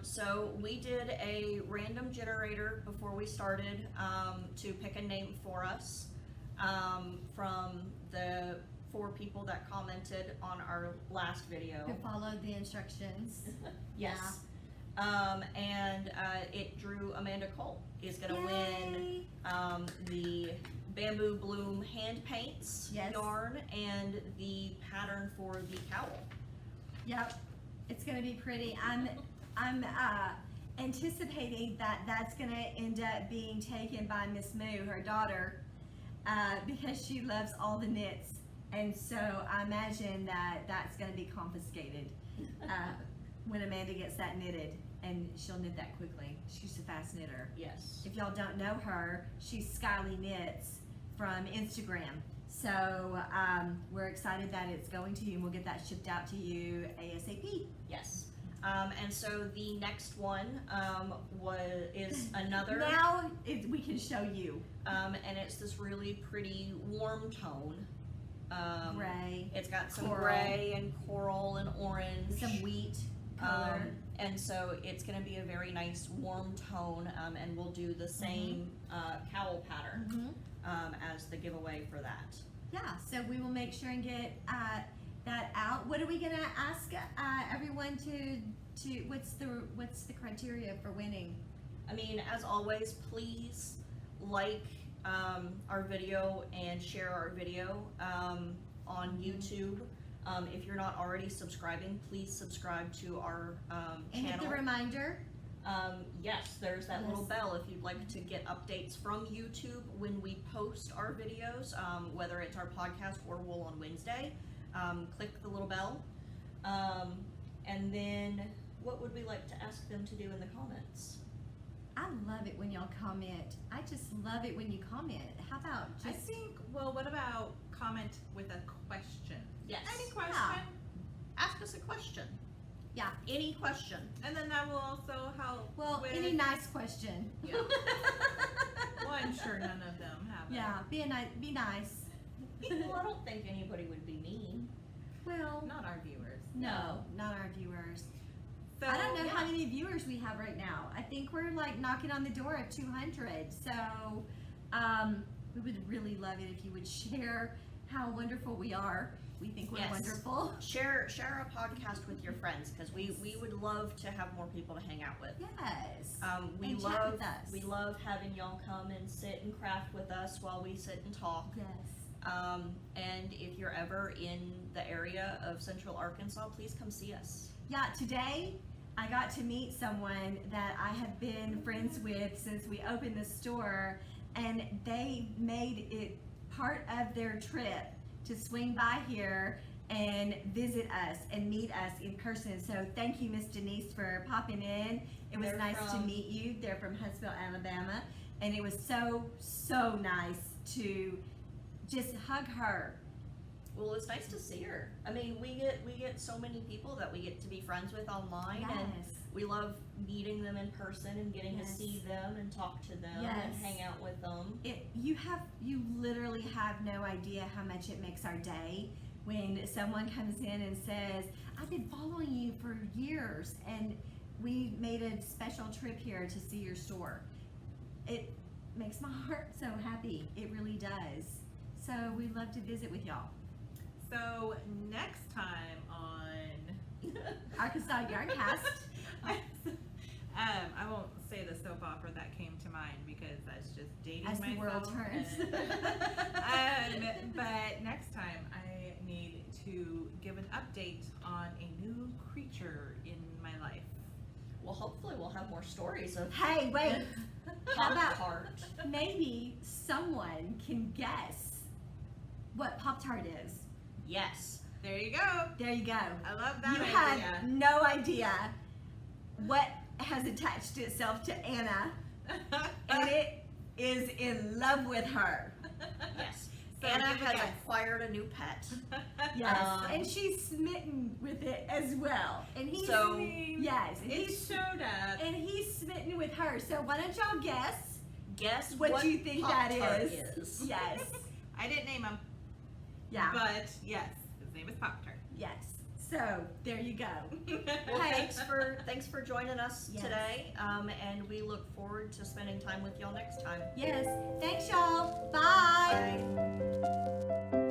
Speaker 2: So we did a random generator before we started to pick a name for us from the 4 people that commented on our last video.
Speaker 3: Who followed the instructions.
Speaker 2: Yes. And it drew Amanda Cole is going to win the Bamboo Bloom hand paints yarn and the pattern for the cowl.
Speaker 3: Yep. It's gonna be pretty. I'm anticipating that that's gonna end up being taken by Miss Moo, her daughter, because she loves all the knits, and so I imagine that that's gonna be confiscated when Amanda gets that knitted, and she'll knit that quickly. She's a fast knitter.
Speaker 2: Yes.
Speaker 3: If y'all don't know her, she's Skyly Knits from Instagram. So we're excited that it's going to you, and we'll get that shipped out to you ASAP.
Speaker 2: Yes. And so the next one is another.
Speaker 3: Now we can show you.
Speaker 2: And it's this really pretty warm tone.
Speaker 3: Gray.
Speaker 2: It's got some
Speaker 3: Coral.
Speaker 2: gray and coral and orange.
Speaker 3: Some wheat color.
Speaker 2: And so it's going to be a very nice warm tone, and we'll do the same cowl pattern as the giveaway for that.
Speaker 3: Yeah, so we will make sure and get that out. What are we gonna ask everyone to? What's the criteria for winning?
Speaker 2: I mean, as always, please like our video and share our video on YouTube. If you're not already subscribing, please subscribe to our
Speaker 3: And hit
Speaker 2: channel.
Speaker 3: the reminder.
Speaker 2: Yes, there's that little
Speaker 3: Yes.
Speaker 2: bell if you'd like to get updates from YouTube when we post our videos, whether it's our podcast or Wool on Wednesday. Click the little bell. And then what would we like to ask them to do in the comments?
Speaker 3: I love it when y'all comment. I just love it when you comment. How about
Speaker 1: I
Speaker 3: just
Speaker 1: think, well, what about comment with a question?
Speaker 2: Yes.
Speaker 1: Any question?
Speaker 3: Yeah.
Speaker 2: Ask us a question.
Speaker 3: Yeah.
Speaker 2: Any question.
Speaker 1: And then that will also help with...
Speaker 3: any nice question.
Speaker 1: Yeah. Well, I'm sure none of them have
Speaker 3: Yeah, be nice.
Speaker 2: Well, I don't think anybody would be mean.
Speaker 3: Well,
Speaker 1: Not our viewers.
Speaker 3: no, not our viewers.
Speaker 1: So,
Speaker 3: I don't know
Speaker 1: yeah.
Speaker 3: how many viewers we have right now. I think we're like knocking on the door of 200. So we would really love it if you would share how wonderful we are. We think we're
Speaker 2: Yes.
Speaker 3: wonderful.
Speaker 2: Share our podcast with your friends because we would love to have more people to hang out with.
Speaker 3: Yes.
Speaker 2: We
Speaker 3: And chat
Speaker 2: love
Speaker 3: with us.
Speaker 2: we love having y'all come and sit and craft with us while we sit and talk.
Speaker 3: Yes.
Speaker 2: And if you're ever in the area of Central Arkansas, please come see us.
Speaker 3: Yeah, today I got to meet someone that I have been friends with since we opened the store, and they made it part of their trip to swing by here and visit us and meet us in person. So thank you, Miss Denise, for popping in. It was
Speaker 2: They're
Speaker 3: nice to
Speaker 2: from-
Speaker 3: meet you. They're from Huntsville, Alabama, and it was so nice to just hug her.
Speaker 2: Well, it's nice to see her. I mean, we get so many people that we get to be friends with online, and
Speaker 3: Yes.
Speaker 2: we love meeting them in person and getting to
Speaker 3: Yes.
Speaker 2: see them and talk to them and
Speaker 3: Yes.
Speaker 2: hang out with them.
Speaker 3: You literally have no idea how much it makes our day when someone comes in and says, I've been following you for years and we made a special trip here to see your store. It makes my heart so happy. It really does. So we love to visit with y'all.
Speaker 1: So next time on
Speaker 3: ArkansasYarnCast.
Speaker 1: I won't say the soap opera that came to mind because that's just dating
Speaker 3: As the
Speaker 1: myself.
Speaker 3: world turns.
Speaker 1: But next time I need to give an update on a new creature in my life.
Speaker 2: Well, hopefully we'll have more stories of
Speaker 3: Hey, wait. How about
Speaker 2: Pop-Tart.
Speaker 3: maybe someone can guess what Pop-Tart is?
Speaker 2: Yes.
Speaker 1: There you go.
Speaker 3: There you go.
Speaker 1: I love that
Speaker 3: You
Speaker 1: idea.
Speaker 3: have no idea what has attached itself to Anna, and it is in love with her.
Speaker 2: Yes.
Speaker 1: So
Speaker 2: Anna
Speaker 1: give a
Speaker 2: has
Speaker 1: guess.
Speaker 2: acquired a new pet.
Speaker 3: Yes,
Speaker 2: Um,
Speaker 3: and she's smitten with it as well. And he's
Speaker 2: So-
Speaker 3: yes, and
Speaker 1: It
Speaker 3: he's
Speaker 1: showed up.
Speaker 3: and he's smitten with her. So why don't y'all guess
Speaker 2: Guess
Speaker 3: what you think that
Speaker 2: Pop-Tart
Speaker 3: is? Yes,
Speaker 1: I didn't name him,
Speaker 3: yeah,
Speaker 1: but yes, his name is Pop-Tart.
Speaker 3: yes. So there you go.
Speaker 2: Well, thanks for joining us
Speaker 3: Yes.
Speaker 2: today, and we look forward to spending time with y'all next time.
Speaker 3: Yes, thanks y'all. Bye.
Speaker 2: Bye.